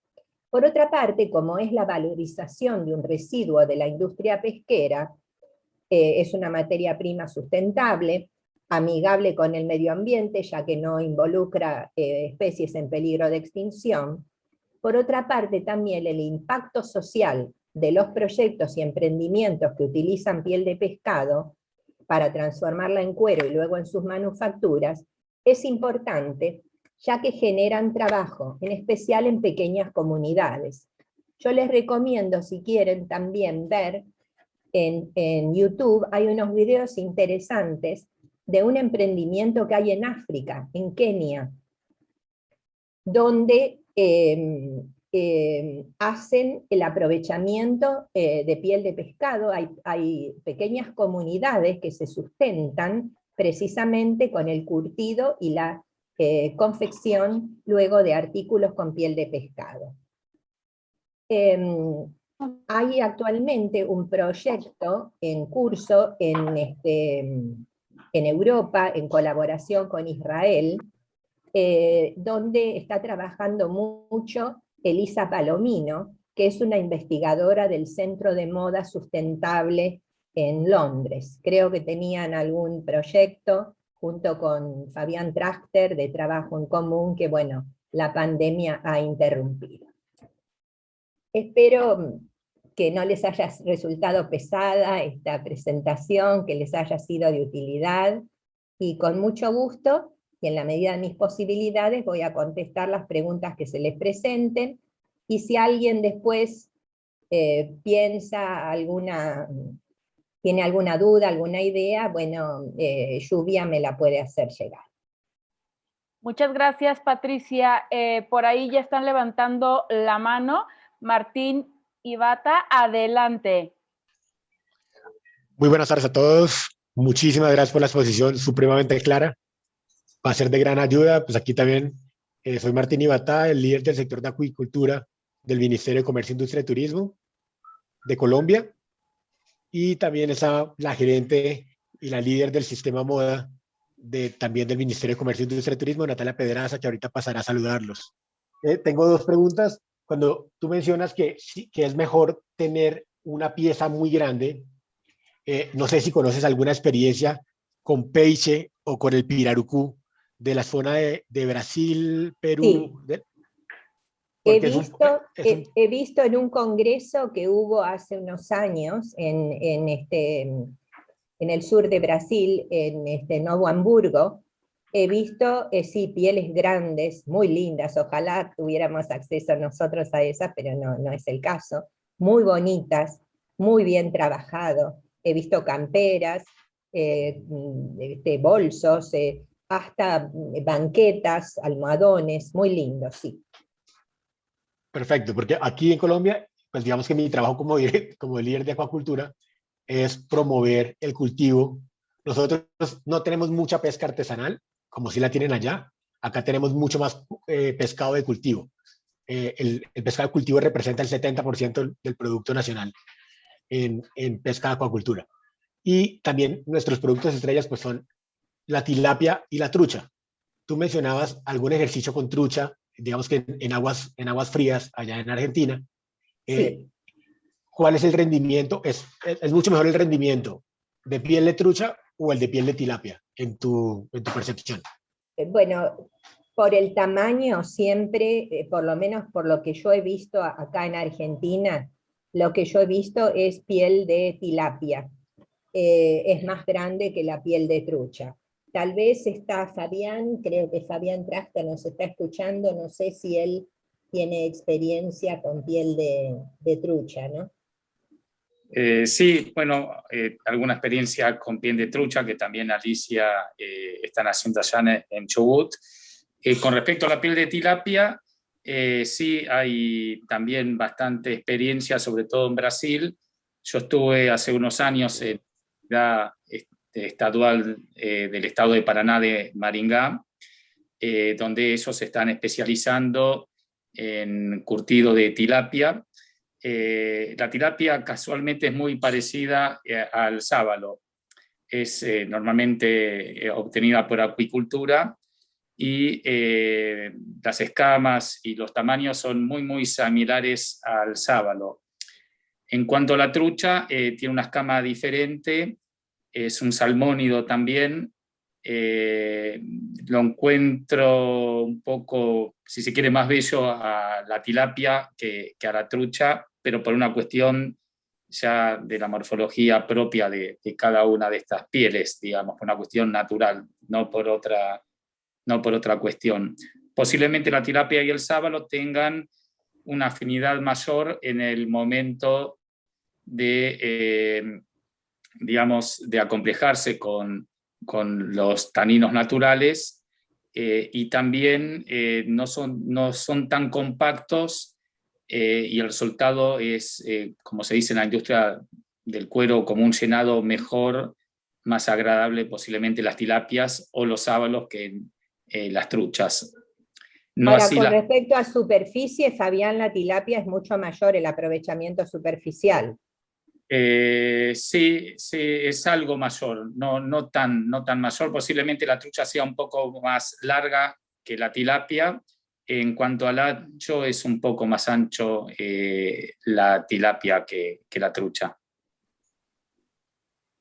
Por otra parte, como es la valorización de un residuo de la industria pesquera, es una materia prima sustentable, amigable con el medio ambiente, ya que no involucra especies en peligro de extinción. Por otra parte, también el impacto social de los proyectos y emprendimientos que utilizan piel de pescado para transformarla en cuero y luego en sus manufacturas es importante, ya que generan trabajo, en especial en pequeñas comunidades. Yo les recomiendo, si quieren también ver, en YouTube hay unos videos interesantes de un emprendimiento que hay en África, en Kenia, donde hacen el aprovechamiento de piel de pescado. Hay pequeñas comunidades que se sustentan precisamente con el curtido y la confección luego de artículos con piel de pescado. Hay actualmente un proyecto en curso en Europa, en colaboración con Israel, donde está trabajando mucho Elisa Palomino, que es una investigadora del Centro de Moda Sustentable en Londres. Creo que tenían algún proyecto junto con Fabián Trachter de trabajo en común que, bueno, la pandemia ha interrumpido. Espero que no les haya resultado pesada esta presentación, que les haya sido de utilidad, y con mucho gusto, y en la medida de mis posibilidades, voy a contestar las preguntas que se les presenten, y si alguien después tiene alguna duda, alguna idea, bueno, Lluvia me la puede hacer llegar. Muchas gracias, Patricia. Por ahí ya están levantando la mano. Martín Ibata, adelante. Muy buenas tardes a todos. Muchísimas gracias por la exposición supremamente clara. va a ser de gran ayuda. Pues aquí también soy Martín Ibatá, el líder del sector de acuicultura del Ministerio de Comercio, Industria y Turismo de Colombia, y también está la gerente y la líder del sistema moda también del Ministerio de Comercio, Industria y Turismo, Natalia Pedraza, que ahorita pasará a saludarlos. Tengo dos preguntas. Cuando tú mencionas que es mejor tener una pieza muy grande, no sé si conoces alguna experiencia con peixe o con el pirarucú de la zona de Brasil, Sí, Perú, he porque visto, es un, he visto en un congreso que hubo hace unos años en el sur de Brasil, en Novo Hamburgo, he visto, sí, pieles grandes, muy lindas, ojalá tuviéramos acceso nosotros a esas, pero no, no es el caso, muy bonitas, muy bien trabajado. He visto camperas, bolsos, hasta banquetas, almohadones, muy lindos, sí. perfecto, porque aquí en Colombia, pues digamos que mi trabajo como líder de acuacultura es promover el cultivo. Nosotros no tenemos mucha pesca artesanal, como si la tienen allá. Acá tenemos mucho más pescado de cultivo. El pescado de cultivo representa el 70% del Producto Nacional en pesca de acuacultura. Y también nuestros productos estrellas pues son la tilapia y la trucha. Tú mencionabas algún ejercicio con trucha, digamos que en aguas frías allá en Argentina. Eh, Sí. ¿Cuál es el rendimiento? ¿Es mucho mejor el rendimiento de piel de trucha o el de piel de tilapia en tu percepción? Bueno, por el tamaño siempre, por lo menos por lo que yo he visto acá en Argentina, lo que yo he visto es piel de tilapia. Es más grande que la piel de trucha. Tal vez está Fabián, creo que Fabián Trasta nos está escuchando, no sé si él tiene experiencia con piel de trucha, ¿no? Sí, bueno, alguna experiencia con piel de trucha, que también Alicia están haciendo allá en Chubut. Con respecto a la piel de tilapia, sí hay también bastante experiencia, sobre todo en Brasil. Yo estuve hace unos años en la estadual del estado de Paraná de Maringá, donde ellos se están especializando en curtido de tilapia. La tilapia casualmente es muy parecida al sábalo. Es normalmente obtenida por acuicultura y las escamas y los tamaños son muy, muy similares al sábalo. En cuanto a la trucha, tiene una escama diferente, es un salmónido también. Eh, lo encuentro un poco, si se quiere, más bello a la tilapia que a la trucha, pero por una cuestión ya de la morfología propia de cada una de estas pieles, digamos, por una cuestión natural, no por otra cuestión. Posiblemente la tilapia y el sábalo tengan una afinidad mayor en el momento de, digamos, de acomplejarse con los taninos naturales, y también no son tan compactos, y el resultado es, como se dice en la industria del cuero, como un llenado mejor, más agradable posiblemente las tilapias o los sábalos que las truchas. No Ahora, así con la, respecto a superficie, Fabián, la tilapia es mucho mayor el aprovechamiento superficial. Sí, sí, es algo mayor, no tan mayor. Posiblemente la trucha sea un poco más larga que la tilapia. En cuanto al ancho, es un poco más ancho la tilapia que la trucha.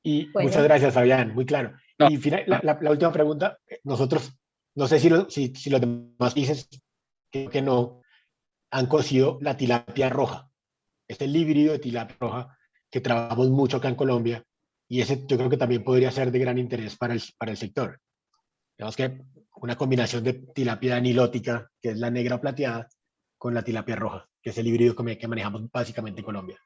Y muchas Bueno, gracias, Fabián, muy claro. No, Y la última pregunta, nosotros, no sé si los demás países, creo que no, han cocido la tilapia roja, este híbrido de tilapia roja que trabajamos mucho acá en Colombia, y ese yo creo que también podría ser de gran interés para el sector. Digamos que una combinación de tilapia nilótica, que es la negra o plateada, con la tilapia roja, que es el híbrido que manejamos básicamente en Colombia.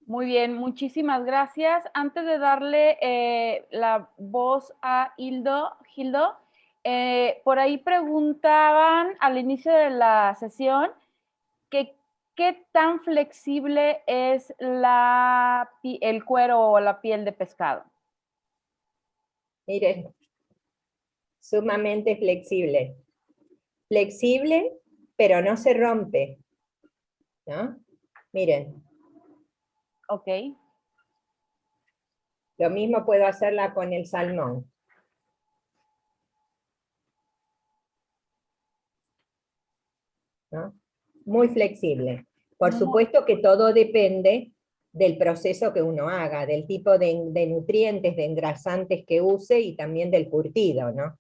Muy bien, muchísimas gracias. Antes de darle la voz a Gildo, por ahí preguntaban al inicio de la sesión que qué tan flexible es el cuero o la piel de pescado. Miren, sumamente flexible. Flexible, pero no se rompe, ¿no? Miren. Ok. Lo mismo puedo hacerla con el salmón. ¿No? Muy flexible. Por supuesto que todo depende del proceso que uno haga, del tipo de nutrientes, de engrasantes que use y también del curtido, ¿no?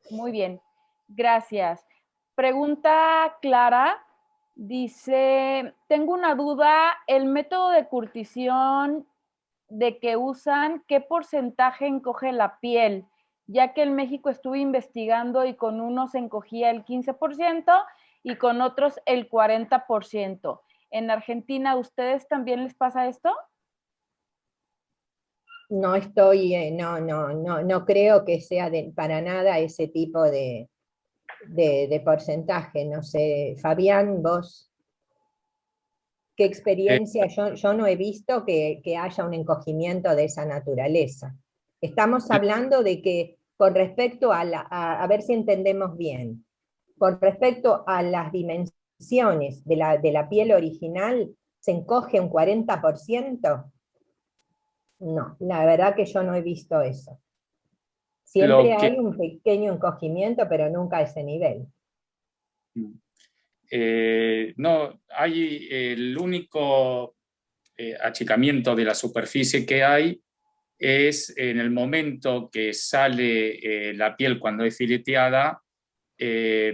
Muy bien, gracias. Pregunta Clara, dice, tengo una duda, el método de curtición de que usan, ¿qué porcentaje encoge la piel? Ya que en México estuve investigando y con unos encogía el 15% y con otros el 40%. ¿En Argentina a ustedes también les pasa esto? No estoy, no creo que sea para nada ese tipo de porcentaje. No sé, Fabián, vos, ¿qué experiencia? Yo no he visto que haya un encogimiento de esa naturaleza. Estamos hablando de que con respecto a ver si entendemos bien, con respecto a las dimensiones de la piel original, ¿se encoge un 40%? No, la verdad que yo no he visto eso. Siempre hay un pequeño encogimiento, pero nunca a ese nivel. No, hay el único achicamiento de la superficie que hay es en el momento que sale la piel cuando es fileteada, esa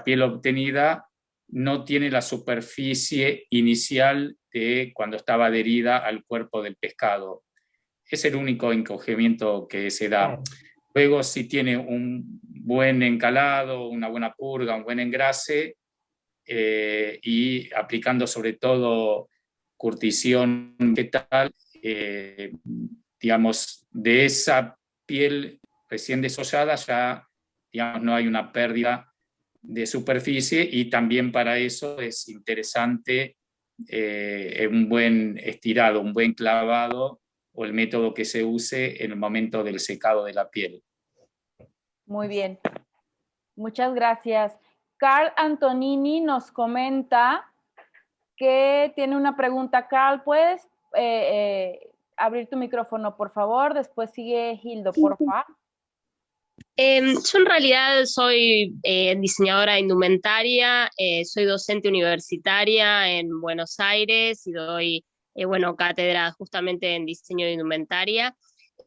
piel obtenida no tiene la superficie inicial de cuando estaba adherida al cuerpo del pescado. Es el único encogimiento que se da. Claro. Luego, si tiene un buen encalado, una buena purga, un buen engrase, y aplicando sobre todo curtición vegetal, digamos, de esa piel recién desollada ya, digamos, no hay una pérdida de superficie, y también para eso es interesante un buen estirado, un buen clavado, o el método que se use en el momento del secado de la piel. Muy bien, muchas gracias. Carl Antonini nos comenta que tiene una pregunta. Carl, ¿puedes abrir tu micrófono, por favor? Después sigue Hildo, por favor. Yo en realidad soy diseñadora de indumentaria, soy docente universitaria en Buenos Aires y doy cátedra justamente en diseño de indumentaria.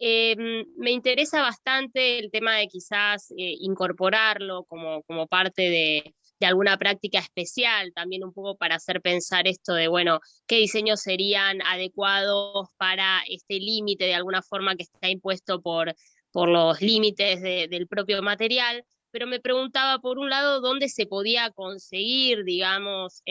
Me interesa bastante el tema de quizás incorporarlo como parte de alguna práctica especial, también un poco para hacer pensar esto de, bueno, qué diseños serían adecuados para este límite de alguna forma que está impuesto por los límites del propio material, pero me preguntaba, por un lado, dónde se podía conseguir, digamos,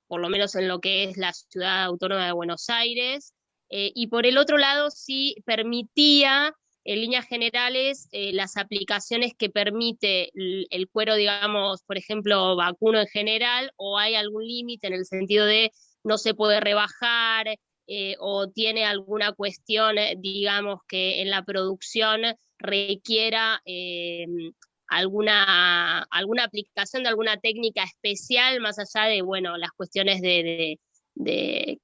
por lo menos en lo que es la Ciudad Autónoma de Buenos Aires, y por el otro lado, si permitía, en líneas generales, las aplicaciones que permite el cuero, digamos, por ejemplo, vacuno en general, o hay algún límite en el sentido de no se puede rebajar, o tiene alguna cuestión, digamos, que en la producción requiera alguna aplicación de alguna técnica especial, más allá de, bueno, las cuestiones de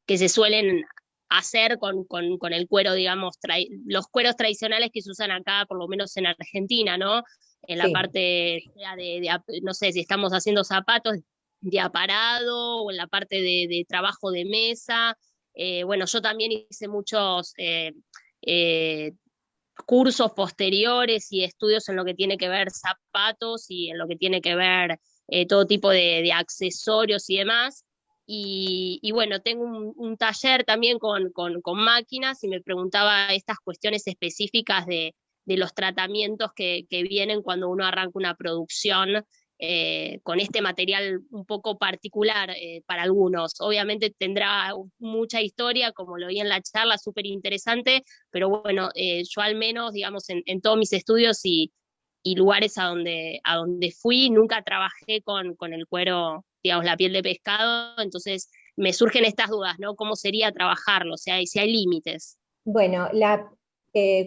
que se suelen hacer con el cuero, digamos, los cueros tradicionales que se usan acá, por lo menos en Argentina, ¿no? En la parte no sé, si estamos haciendo zapatos de aparado, o en la parte de trabajo de mesa. Bueno, yo también hice muchos cursos posteriores y estudios en lo que tiene que ver zapatos y en lo que tiene que ver todo tipo de accesorios y demás. Y bueno, tengo un taller también con máquinas, y me preguntaba estas cuestiones específicas de los tratamientos que vienen cuando uno arranca una producción con este material un poco particular para algunos. Obviamente tendrá mucha historia, como lo vi en la charla, súper interesante, pero bueno, yo al menos, digamos, en todos mis estudios y lugares a donde fui, nunca trabajé con el cuero, digamos, la piel de pescado, entonces me surgen estas dudas, ¿no? ¿Cómo sería trabajarlo? O sea, si hay límites. Bueno,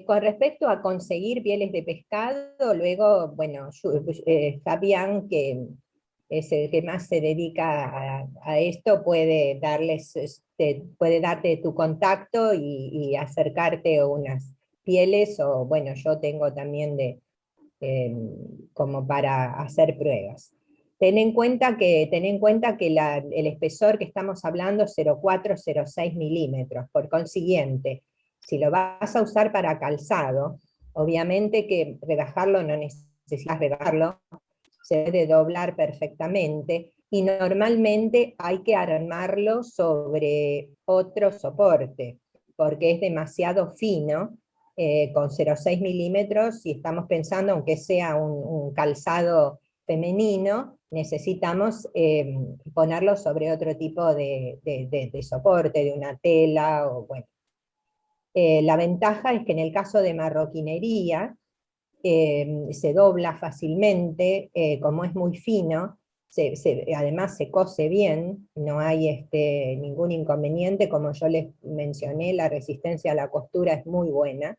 Con respecto a conseguir pieles de pescado, luego, bueno, Fabián, que es el que más se dedica a esto, puede puede darte tu contacto y acercarte a unas pieles, o bueno, yo tengo también como para hacer pruebas. Ten en cuenta que el espesor que estamos hablando es 0,4-0,6 milímetros, por consiguiente, si lo vas a usar para calzado, obviamente que rebajarlo no necesitas rebajarlo, se puede doblar perfectamente, y normalmente hay que armarlo sobre otro soporte, porque es demasiado fino, con 0,6 milímetros, si estamos pensando, aunque sea un calzado femenino, necesitamos ponerlo sobre otro tipo de soporte, de una tela, o bueno. La ventaja es que en el caso de marroquinería, se dobla fácilmente, como es muy fino, además se cose bien, no hay ningún inconveniente, como yo les mencioné, la resistencia a la costura es muy buena,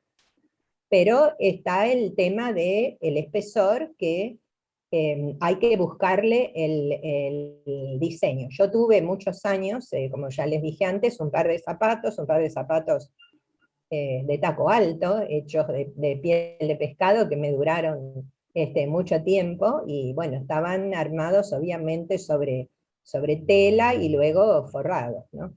pero está el tema del espesor, que hay que buscarle el diseño. Yo tuve muchos años, como ya les dije antes, un par de zapatos de taco alto, hechos de piel de pescado, que me duraron mucho tiempo, y bueno, estaban armados obviamente sobre tela y luego forrados, ¿no?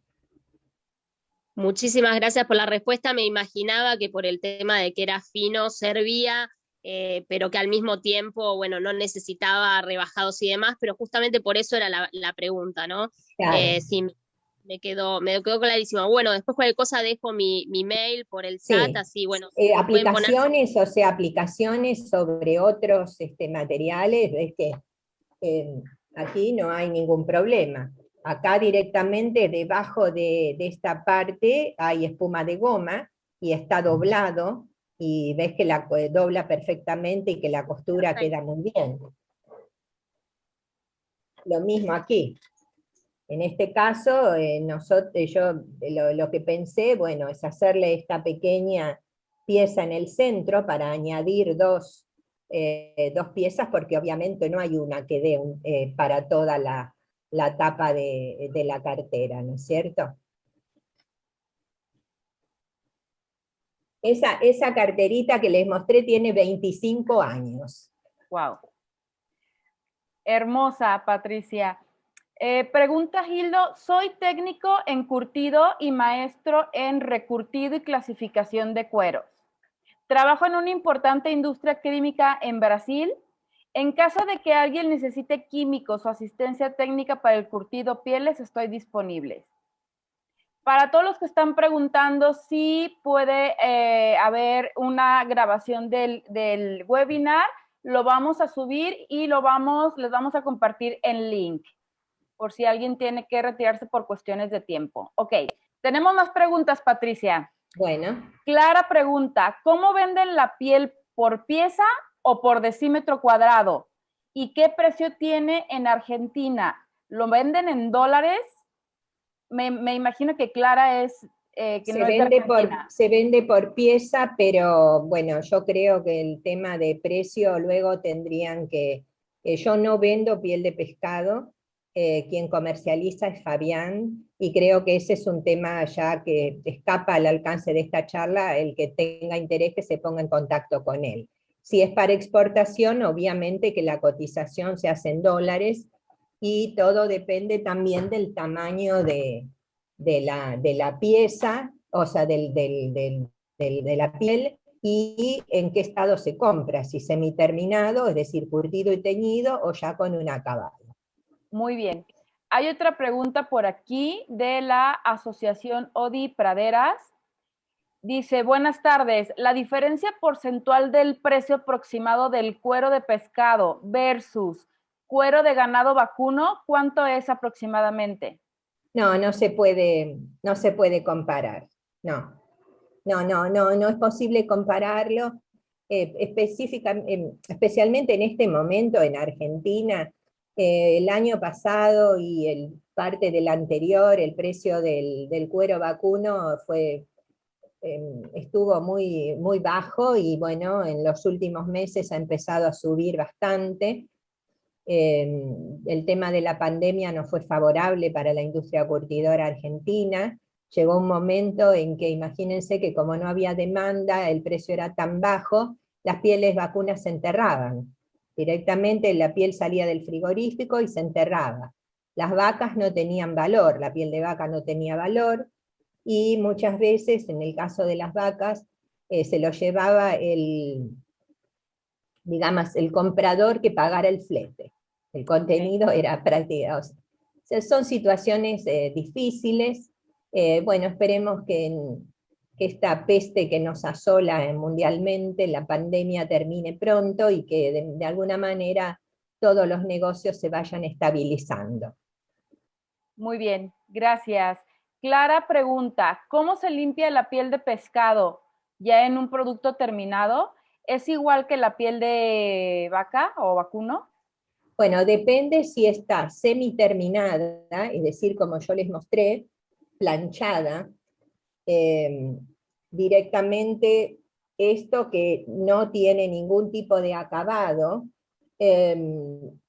Muchísimas gracias por la respuesta. Me imaginaba que por el tema de que era fino servía, pero que al mismo tiempo, bueno, no necesitaba rebajados y demás, pero justamente por eso era la pregunta, ¿no? Claro. Sí, me quedó clarísimo. Bueno, después cualquier cosa dejo mi mail por el chat, Sí. así, bueno, si me pueden poner... Aplicaciones sobre otros materiales, es que aquí no hay ningún problema. Acá directamente debajo de esta parte hay espuma de goma y está doblado, y ves que dobla perfectamente y que la costura Perfecto. queda muy bien. Lo mismo aquí. En este caso, yo lo que pensé, bueno, es hacerle esta pequeña pieza en el centro para añadir dos piezas, porque obviamente no hay una que dé para toda la tapa de la cartera, ¿no es cierto? Esa carterita que les mostré tiene 25 años. Wow. Hermosa, Patricia. Pregunta Gildo, soy técnico en curtido y maestro en recurtido y clasificación de cueros. Trabajo en una importante industria química en Brasil. En caso de que alguien necesite químicos o asistencia técnica para el curtido pieles, estoy disponible. Para todos los que están preguntando, sí puede haber una grabación del webinar, lo vamos a subir y les vamos a compartir en link, por si alguien tiene que retirarse por cuestiones de tiempo. Ok, tenemos más preguntas, Patricia. Bueno. Clara pregunta, ¿cómo venden la piel por pieza o por decímetro cuadrado? ¿Y qué precio tiene en Argentina? ¿Lo venden en dólares? Me imagino que Clara es que no es de Argentina. Se vende por pieza, pero bueno, yo creo que el tema de precio luego tendrían que... yo no vendo piel de pescado, quien comercializa es Fabián, y creo que ese es un tema ya que escapa al alcance de esta charla. El que tenga interés, que se ponga en contacto con él. Si es para exportación, obviamente que la cotización se hace en dólares, y todo depende también del tamaño de la pieza, o sea, de la piel, y en qué estado se compra, si semiterminado, es decir, curtido y teñido, o ya con un acabado. Muy bien. Hay otra pregunta por aquí de la Asociación ODI Praderas. Dice, buenas tardes, la diferencia porcentual del precio aproximado del cuero de pescado versus cuero de ganado vacuno, ¿cuánto es aproximadamente? No se puede comparar. No es posible compararlo. Especialmente en este momento en Argentina, el año pasado y parte del anterior, el precio del cuero vacuno fue estuvo muy, muy bajo y bueno, en los últimos meses ha empezado a subir bastante. El tema de la pandemia no fue favorable para la industria curtidora argentina. Llegó un momento en que, imagínense que como no había demanda, el precio era tan bajo, las pieles vacunas se enterraban. Directamente la piel salía del frigorífico y se enterraba. Las vacas no tenían valor, la piel de vaca no tenía valor, y muchas veces, en el caso de las vacas, se lo llevaba digamos, el comprador que pagara el flete. El contenido era práctica. O sea, son situaciones difíciles. Bueno, esperemos que esta peste que nos asola mundialmente, la pandemia, termine pronto y que de alguna manera todos los negocios se vayan estabilizando. Muy bien, gracias. Clara pregunta, ¿cómo se limpia la piel de pescado ya en un producto terminado? ¿Es igual que la piel de vaca o vacuno? Bueno, depende si está semi-terminada, es decir, como yo les mostré, planchada, directamente esto que no tiene ningún tipo de acabado. En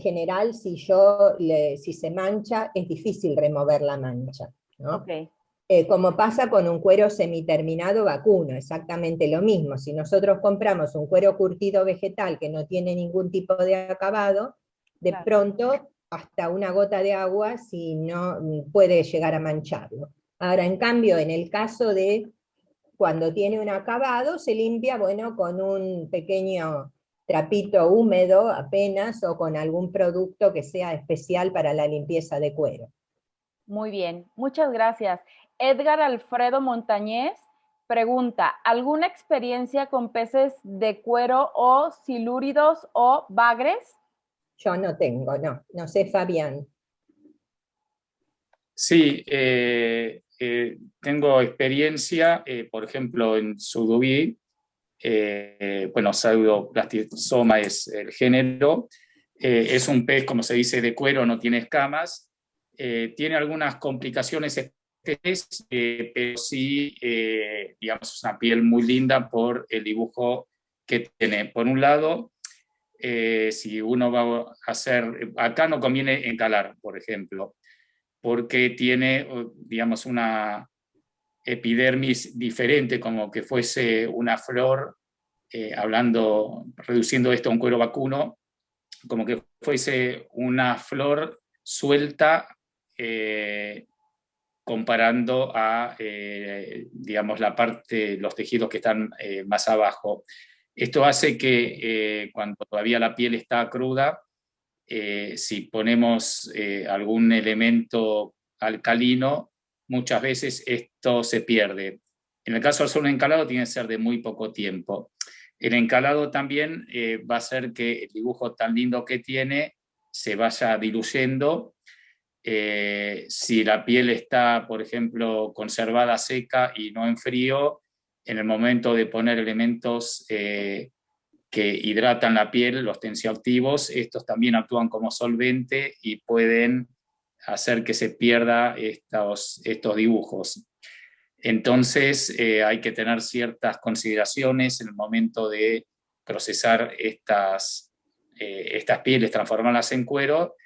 general, si se mancha, es difícil remover la mancha, ¿no? Okay. Como pasa con un cuero semiterminado vacuno, exactamente lo mismo. Si nosotros compramos un cuero curtido vegetal que no tiene ningún tipo de acabado, de Claro. pronto hasta una gota de agua si no puede llegar a mancharlo. Ahora, en cambio, en el caso de cuando tiene un acabado, se limpia, bueno, con un pequeño trapito húmedo apenas, o con algún producto que sea especial para la limpieza de cuero. Muy bien, muchas gracias. Edgar Alfredo Montañez pregunta, ¿alguna experiencia con peces de cuero o silúridos o bagres? Yo no tengo, no sé, Fabián. Sí, tengo experiencia, por ejemplo, en Surubí, bueno, Pseudoblastosoma es el género, es un pez, como se dice, de cuero, no tiene escamas, tiene algunas complicaciones, pero sí, digamos, es una piel muy linda por el dibujo que tiene. Por un lado, si uno va a hacer, acá no conviene encalar, por ejemplo, porque tiene, digamos, una epidermis diferente, como que fuese una flor, reduciendo esto a un cuero vacuno, como que fuese una flor suelta, comparando a, digamos, la parte, los tejidos que están más abajo. Esto hace que cuando todavía la piel está cruda, si ponemos algún elemento alcalino, muchas veces esto se pierde. En el caso del suelo encalado tiene que ser de muy poco tiempo. El encalado también va a hacer que el dibujo tan lindo que tiene se vaya diluyendo. Si la piel está, por ejemplo, conservada seca y no en frío, en el momento de poner elementos que hidratan la piel, los tensioactivos, estos también actúan como solvente y pueden hacer que se pierda estos dibujos. Entonces hay que tener ciertas consideraciones en el momento de procesar estas pieles, transformarlas en cuero,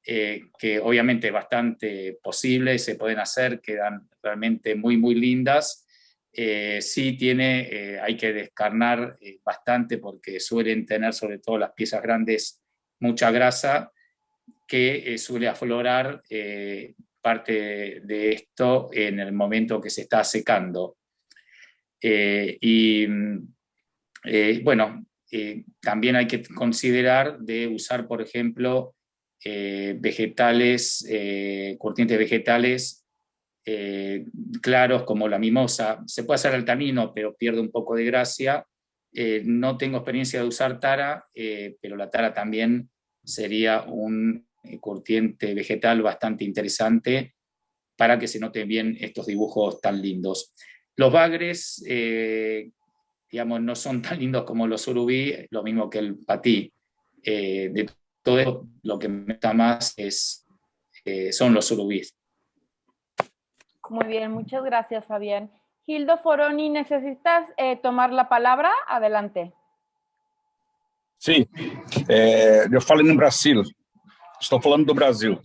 que obviamente es bastante posible, se pueden hacer, quedan realmente muy, muy lindas. Sí hay que descarnar bastante, porque suelen tener, sobre todo las piezas grandes, mucha grasa, que suele aflorar parte de esto en el momento que se está secando. Bueno, también hay que considerar de usar, por ejemplo, vegetales, curtientes vegetales claros, como la mimosa. Se puede hacer altamino, pero pierde un poco de gracia. No tengo experiencia de usar tara, pero la tara también sería un curtiente vegetal bastante interesante para que se noten bien estos dibujos tan lindos. Los bagres, digamos, no son tan lindos como los surubí, lo mismo que el patí. De todo esto, lo que me gusta más son los surubís. Muy bien, muchas gracias, Fabián. Gildo Foroni, ¿necesitas tomar la palabra? Adelante. Sim, eu falo no Brasil, estou falando do Brasil.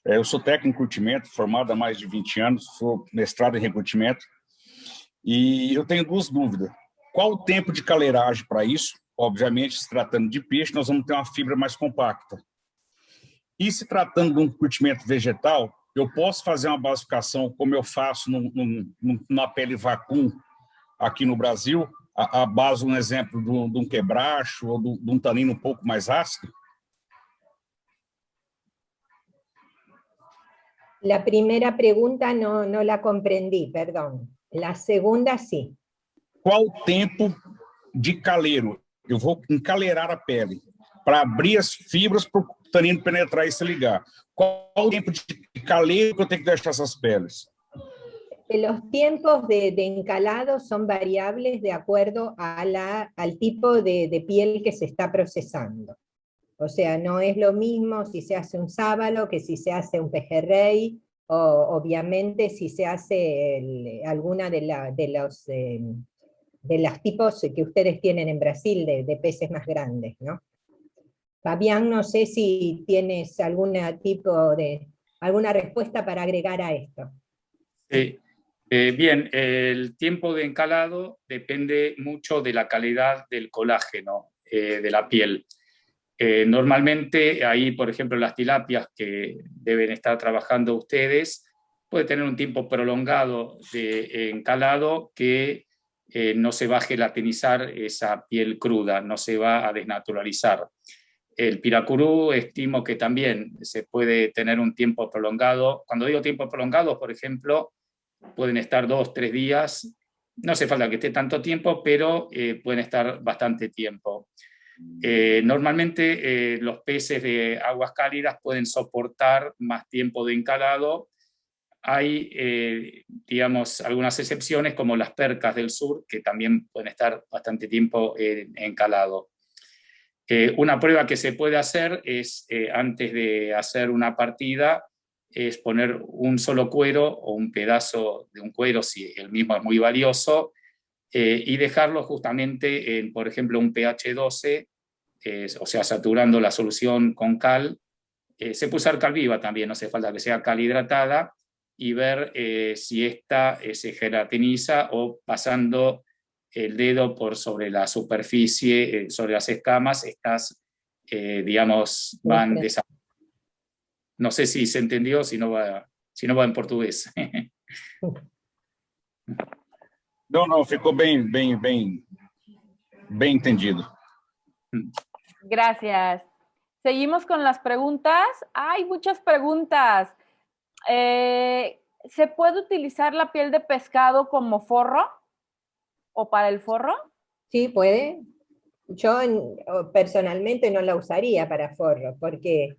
Eu sou técnico em curtimento, formado há mais de 20 anos, sou mestrado em recrutimento, e eu tenho duas dúvidas. Qual o tempo de caleiragem para isso? Obviamente, se tratando de peixe, nós vamos ter uma fibra mais compacta. E se tratando de um curtimento vegetal, eu posso fazer uma basificação como eu faço na pele vacum aqui no Brasil, a base, um exemplo de um quebracho ou de um tanino um pouco mais ácido? La primera pregunta no la comprendí, perdón. La segunda sí. Qual o tempo de caleiro? Eu vou encaleirar a pele para abrir as fibras para o tanino penetrar e se ligar. Qual o tempo de caleiro que eu tenho que deixar essas peles? Los tiempos de encalado son variables de acuerdo al tipo de piel que se está procesando. O sea, no es lo mismo si se hace un sábalo que si se hace un pejerrey, o obviamente si se hace alguna de los tipos que ustedes tienen en Brasil de peces más grandes, ¿no? Fabián, no sé si tienes alguna respuesta para agregar a esto. Sí. Bien, el tiempo de encalado depende mucho de la calidad del colágeno de la piel. Normalmente ahí, por ejemplo, las tilapias que deben estar trabajando ustedes, puede tener un tiempo prolongado de encalado que no se va a gelatinizar esa piel cruda, no se va a desnaturalizar. El piracurú estimo que también se puede tener un tiempo prolongado. Cuando digo tiempo prolongado, por ejemplo, pueden estar 2, 3 días, no hace falta que esté tanto tiempo, pero pueden estar bastante tiempo. Normalmente los peces de aguas cálidas pueden soportar más tiempo de encalado. Hay, digamos, algunas excepciones como las percas del sur, que también pueden estar bastante tiempo encalado. Una prueba que se puede hacer es, antes de hacer una partida, es poner un solo cuero o un pedazo de un cuero, si el mismo es muy valioso, y dejarlo justamente en, por ejemplo, un pH 12, o sea, saturando la solución con cal. Se puede usar cal viva también, no hace falta que sea cal hidratada, y ver si esta se gelatiniza o pasando el dedo por sobre la superficie, sobre las escamas, estas, digamos, van desapareciendo. No sé si se entendió, si no va en portugués. Não, ficou bem entendido. Gracias. Seguimos con las preguntas. Hay muchas preguntas. ¿Se puede utilizar la piel de pescado como forro o para el forro? Sí, puede. Yo personalmente no la usaría para forro, porque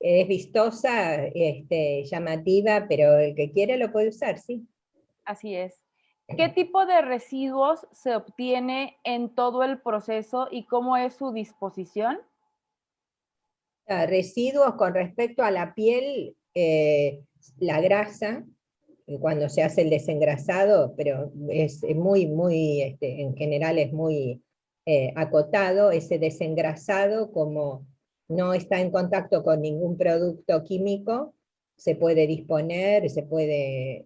es vistosa, llamativa, pero el que quiera lo puede usar, sí. Así es. ¿Qué tipo de residuos se obtiene en todo el proceso y cómo es su disposición? Residuos con respecto a la piel, la grasa, cuando se hace el desengrasado, pero es muy, en general es muy acotado, ese desengrasado, como no está en contacto con ningún producto químico, se puede disponer, se puede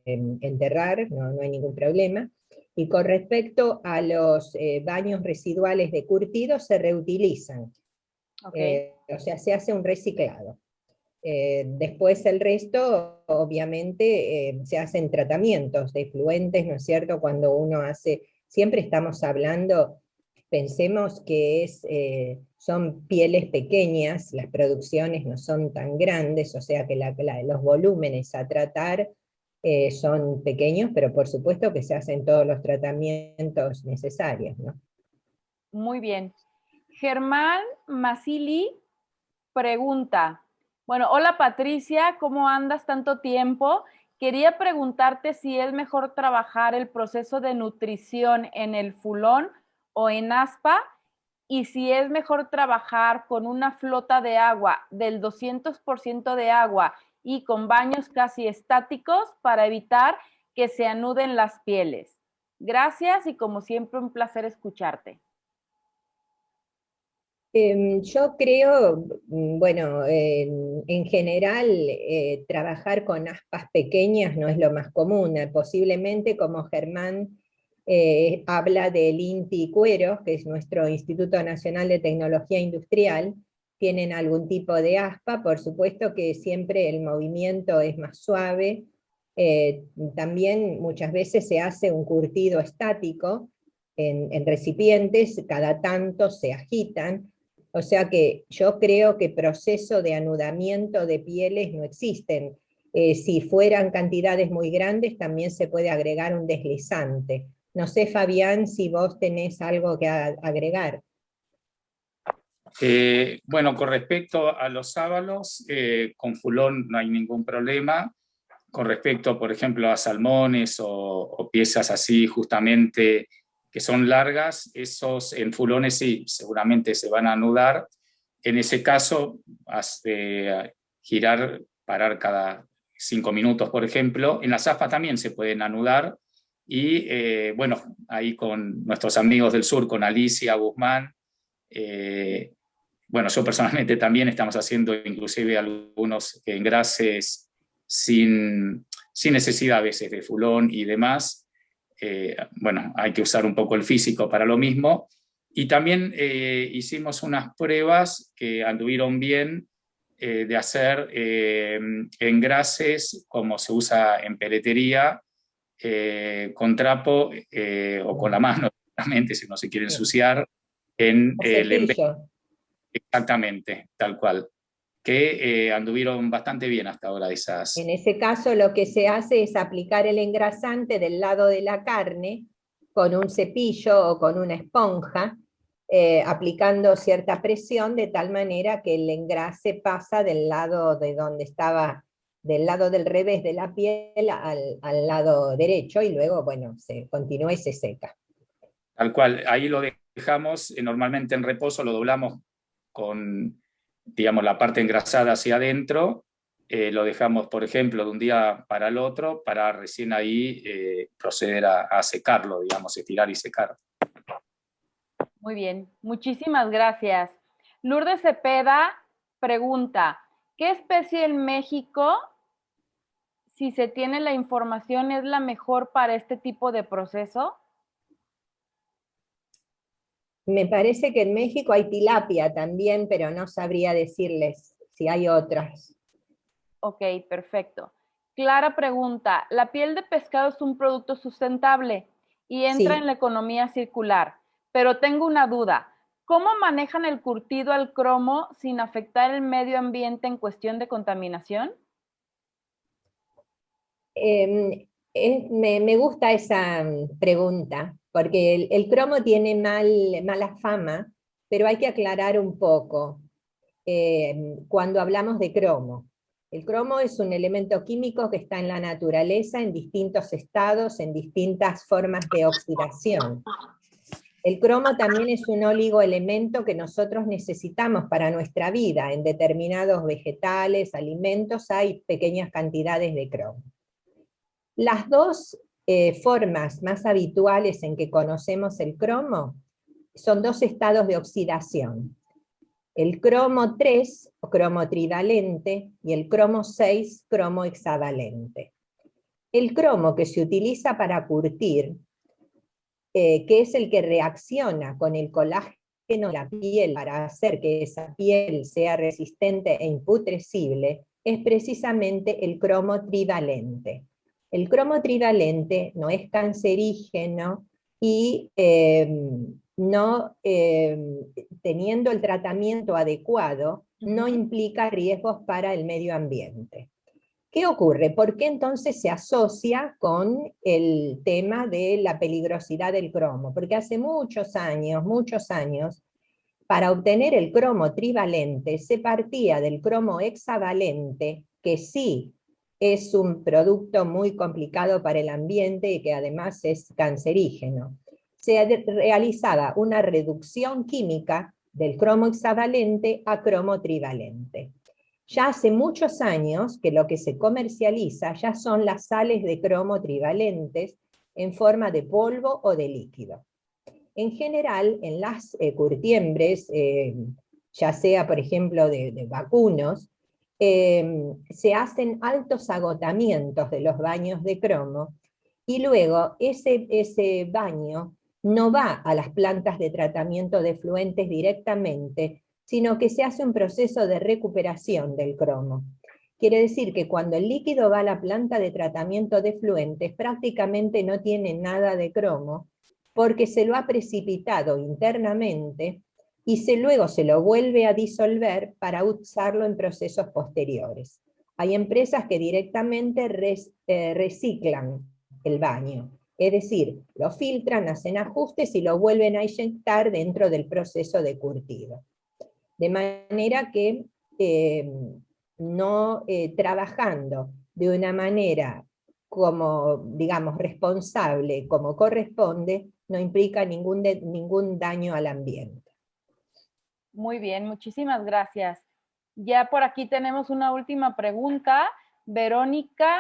enterrar, no hay ningún problema. Y con respecto a los baños residuales de curtido, se reutilizan. Okay. O sea, se hace un reciclado. Después el resto, obviamente, se hacen tratamientos de efluentes, ¿no es cierto? Cuando uno hace, siempre estamos hablando, pensemos que son pieles pequeñas, las producciones no son tan grandes, o sea que los volúmenes a tratar son pequeños, pero por supuesto que se hacen todos los tratamientos necesarios, ¿no? Muy bien. Germán Masili pregunta, bueno, hola Patricia, ¿cómo andas tanto tiempo? Quería preguntarte si es mejor trabajar el proceso de nutrición en el fulón o en aspa, y si es mejor trabajar con una flota de agua del 200% de agua y con baños casi estáticos para evitar que se anuden las pieles? Gracias y como siempre un placer escucharte. Yo creo, bueno, en general, trabajar con aspas pequeñas no es lo más común. Posiblemente, como Germán habla del INTI Cueros, que es nuestro Instituto Nacional de Tecnología Industrial, tienen algún tipo de aspa. Por supuesto que siempre el movimiento es más suave. También muchas veces se hace un curtido estático en recipientes, cada tanto se agitan. O sea que yo creo que proceso de anudamiento de pieles no existen. Si fueran cantidades muy grandes, también se puede agregar un deslizante. No sé, Fabián, si vos tenés algo que agregar. Bueno, con respecto a los sábalos, con fulón no hay ningún problema. Con respecto, por ejemplo, a salmones o piezas así justamente que son largas, esos en fulones sí, seguramente se van a anudar. En ese caso, girar, parar cada 5 minutos, por ejemplo. En las aspas también se pueden anudar. Y bueno, ahí con nuestros amigos del sur, con Alicia Guzmán, bueno, yo personalmente también estamos haciendo inclusive algunos engrases sin necesidad a veces de fulón y demás. Bueno, hay que usar un poco el físico para lo mismo. Y también hicimos unas pruebas que anduvieron bien de hacer engrases como se usa en peletería, con trapo o con la mano, realmente, si no se quiere ensuciar, en el embeleco. Exactamente, tal cual. Que anduvieron bastante bien hasta ahora esas. En ese caso lo que se hace es aplicar el engrasante del lado de la carne con un cepillo o con una esponja, aplicando cierta presión de tal manera que el engrase pasa del lado de donde estaba, del lado del revés de la piel al lado derecho, y luego, bueno, se continúa y se seca. Tal cual, ahí lo dejamos normalmente en reposo, lo doblamos con, digamos, la parte engrasada hacia adentro, lo dejamos, por ejemplo, de un día para el otro, para recién ahí proceder a secarlo, digamos, estirar y secar. Muy bien, muchísimas gracias. Lourdes Cepeda pregunta, ¿qué especie en México, si se tiene la información, es la mejor para este tipo de proceso? Me parece que en México hay tilapia también, pero no sabría decirles si hay otras. Ok, perfecto. Clara pregunta, ¿la piel de pescado es un producto sustentable y entra Sí. en la economía circular? Pero tengo una duda. ¿Cómo manejan el curtido al cromo sin afectar el medio ambiente en cuestión de contaminación? Me gusta esa pregunta, porque el cromo tiene mala fama, pero hay que aclarar un poco cuando hablamos de cromo. El cromo es un elemento químico que está en la naturaleza en distintos estados, en distintas formas de oxidación. El cromo también es un oligoelemento que nosotros necesitamos para nuestra vida. En determinados vegetales, alimentos, hay pequeñas cantidades de cromo. Las dos formas más habituales en que conocemos el cromo son dos estados de oxidación. El cromo 3, o cromo trivalente, y el cromo 6, cromo hexavalente. El cromo que se utiliza para curtir, que es el que reacciona con el colágeno de la piel para hacer que esa piel sea resistente e imputrecible, es precisamente el cromo trivalente. El cromo trivalente no es cancerígeno y teniendo el tratamiento adecuado, no implica riesgos para el medio ambiente. ¿Qué ocurre? ¿Por qué entonces se asocia con el tema de la peligrosidad del cromo? Porque hace muchos años, para obtener el cromo trivalente se partía del cromo hexavalente, que sí es un producto muy complicado para el ambiente y que además es cancerígeno. Se realizaba una reducción química del cromo hexavalente a cromo trivalente. Ya hace muchos años que lo que se comercializa ya son las sales de cromo trivalentes en forma de polvo o de líquido. En general, en las curtiembres, ya sea por ejemplo de vacunos, se hacen altos agotamientos de los baños de cromo y luego ese baño no va a las plantas de tratamiento de efluentes directamente, sino que se hace un proceso de recuperación del cromo. Quiere decir que cuando el líquido va a la planta de tratamiento de efluentes, prácticamente no tiene nada de cromo, porque se lo ha precipitado internamente y luego se lo vuelve a disolver para usarlo en procesos posteriores. Hay empresas que directamente reciclan el baño, es decir, lo filtran, hacen ajustes y lo vuelven a inyectar dentro del proceso de curtido. De manera que no trabajando de una manera como, digamos, responsable, como corresponde, no implica ningún daño al ambiente. Muy bien, muchísimas gracias. Ya por aquí tenemos una última pregunta. Verónica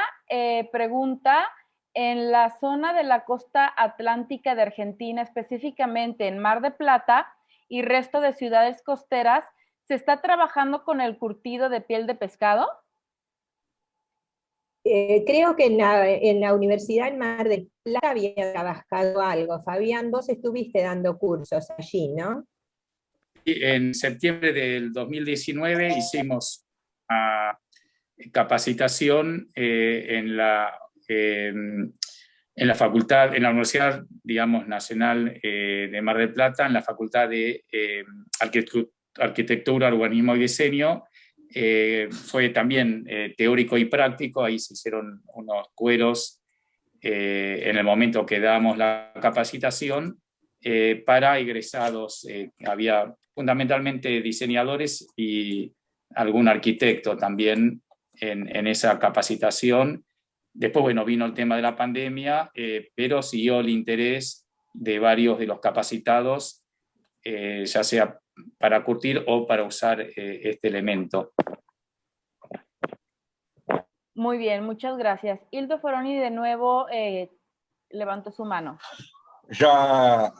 pregunta, en la zona de la costa atlántica de Argentina, específicamente en Mar de Plata y resto de ciudades costeras, ¿se está trabajando con el curtido de piel de pescado? Creo que en la Universidad del Mar del Plata había trabajado algo. Fabián, vos estuviste dando cursos allí, ¿no? En septiembre del 2019 hicimos una capacitación en la facultad, en la Universidad, digamos, Nacional de Mar del Plata, en la Facultad de Arquitectura, Urbanismo y Diseño. Fue también teórico y práctico, ahí se hicieron unos cueros en el momento que damos la capacitación para egresados. Había fundamentalmente diseñadores y algún arquitecto también en esa capacitación. Después, bueno, vino el tema de la pandemia, pero siguió el interés de varios de los capacitados, ya sea para curtir o para usar este elemento. Muy bien, muchas gracias. Hildo Foroni de nuevo levantó su mano. Já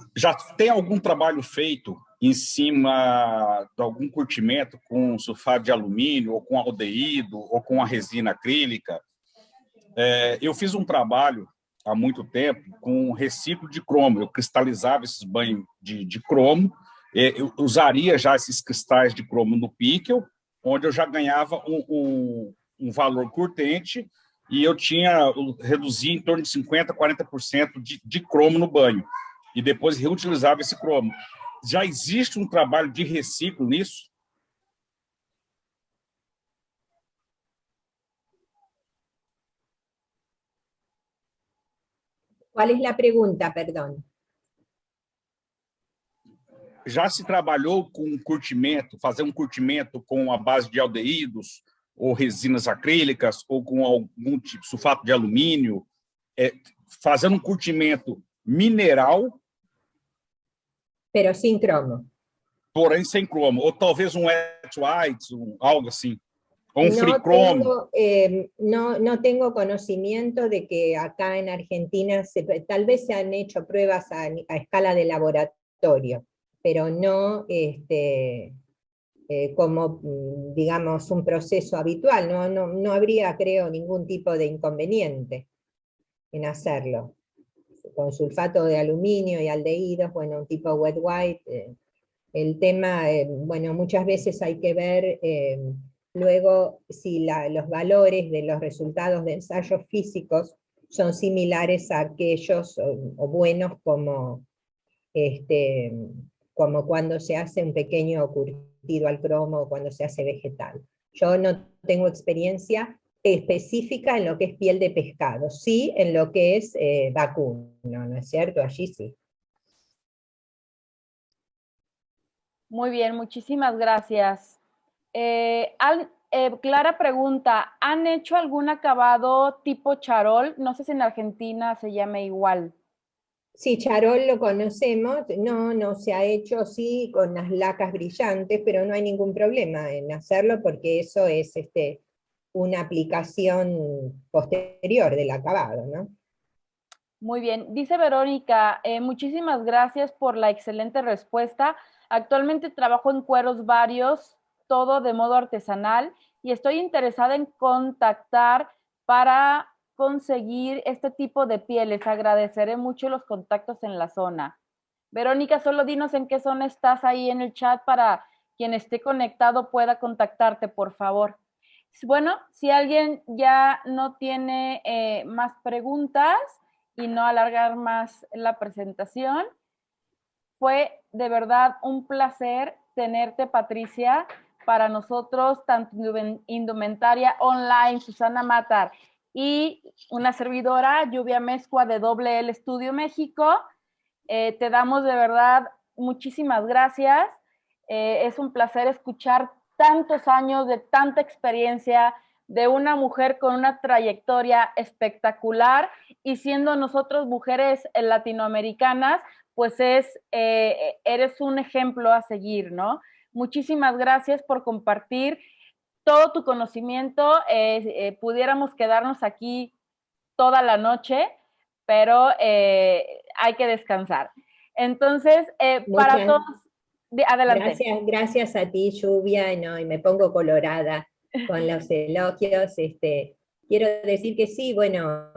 tem algum trabalho feito em cima de algum curtimento com sulfato de alumínio, ou com aldeído, ou com a resina acrílica? Eu fiz um trabalho há muito tempo com reciclo de cromo. Eu cristalizava esses banhos de cromo, eu usaria já esses cristais de cromo no píquel, onde eu já ganhava um valor curtente, e eu reduzia em torno de 50%, 40% de cromo no banho, e depois reutilizava esse cromo. Já existe um trabalho de reciclo nisso? ¿Cuál es la pregunta, perdón? Já se trabalhou com curtimento, fazer um curtimento com a base de aldeídos, ou resinas acrílicas, ou com algum tipo de sulfato de alumínio, fazendo um curtimento mineral, pero sin cromo. Porém sem cromo, ou talvez um wet white, algo assim, ou um free No chrome. no tengo conocimiento de que acá en Argentina tal vez se han hecho pruebas a escala de laboratorio, pero no como, digamos, un proceso habitual. No habría, creo, ningún tipo de inconveniente en hacerlo. Con sulfato de aluminio y aldehídos, bueno, un tipo wet white. El tema, bueno, muchas veces hay que ver luego si los valores de los resultados de ensayos físicos son similares a aquellos o buenos como cuando se hace un pequeño curtido al cromo o cuando se hace vegetal. Yo no tengo experiencia específica en lo que es piel de pescado, sí en lo que es vacuno, ¿no es cierto? Allí sí. Muy bien, muchísimas gracias. Clara pregunta, ¿han hecho algún acabado tipo charol? No sé si en Argentina se llame igual. Sí, charol lo conocemos, no se ha hecho así con las lacas brillantes, pero no hay ningún problema en hacerlo porque eso es una aplicación posterior del acabado, ¿no? Muy bien. Dice Verónica, muchísimas gracias por la excelente respuesta. Actualmente trabajo en cueros varios, todo de modo artesanal, y estoy interesada en contactar para conseguir este tipo de pieles. Agradeceré mucho los contactos en la zona. Verónica, solo dinos en qué zona estás ahí en el chat para quien esté conectado pueda contactarte, por favor. Bueno, si alguien ya no tiene más preguntas y no alargar más la presentación, fue de verdad un placer tenerte, Patricia. Para nosotros, tanto Indumentaria Online, Susana Matar y una servidora, Lluvia Mezcua de Doble L Estudio México, te damos de verdad muchísimas gracias. Es un placer escuchar tantos años de tanta experiencia de una mujer con una trayectoria espectacular y siendo nosotros mujeres latinoamericanas, pues eres un ejemplo a seguir, ¿no? Muchísimas gracias por compartir todo tu conocimiento. Pudiéramos quedarnos aquí toda la noche, pero hay que descansar. Entonces, para todos, adelante. Gracias a ti, Lluvia, no, y me pongo colorada con los elogios. Quiero decir que sí, bueno,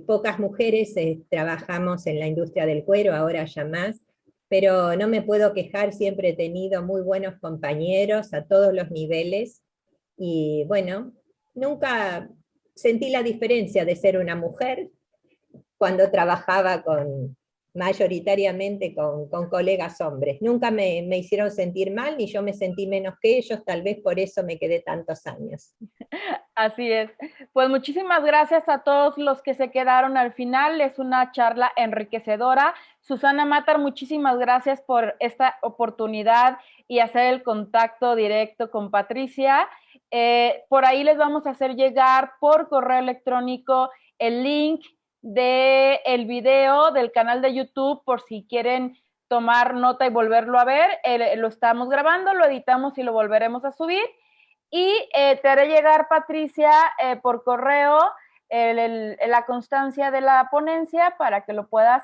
pocas mujeres trabajamos en la industria del cuero, ahora ya más, pero no me puedo quejar, siempre he tenido muy buenos compañeros a todos los niveles, y bueno, nunca sentí la diferencia de ser una mujer cuando trabajaba mayoritariamente con colegas hombres. Nunca me hicieron sentir mal, ni yo me sentí menos que ellos, tal vez por eso me quedé tantos años. Así es. Pues muchísimas gracias a todos los que se quedaron al final. Es una charla enriquecedora. Susana Matar, muchísimas gracias por esta oportunidad y hacer el contacto directo con Patricia. Por ahí les vamos a hacer llegar por correo electrónico el link del video del canal de YouTube por si quieren tomar nota y volverlo a ver. Lo estamos grabando, lo editamos y lo volveremos a subir. Y te haré llegar, Patricia, por correo la constancia de la ponencia para que lo puedas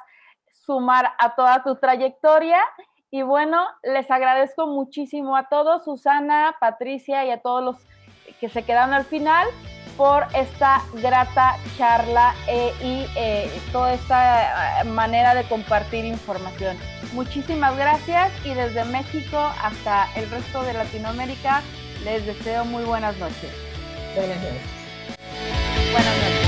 sumar a toda tu trayectoria. Y bueno, les agradezco muchísimo a todos, Susana, Patricia y a todos los que se quedaron al final por esta grata charla y toda esta manera de compartir información. Muchísimas gracias y desde México hasta el resto de Latinoamérica les deseo muy buenas noches. Buenas noches. Buenas noches.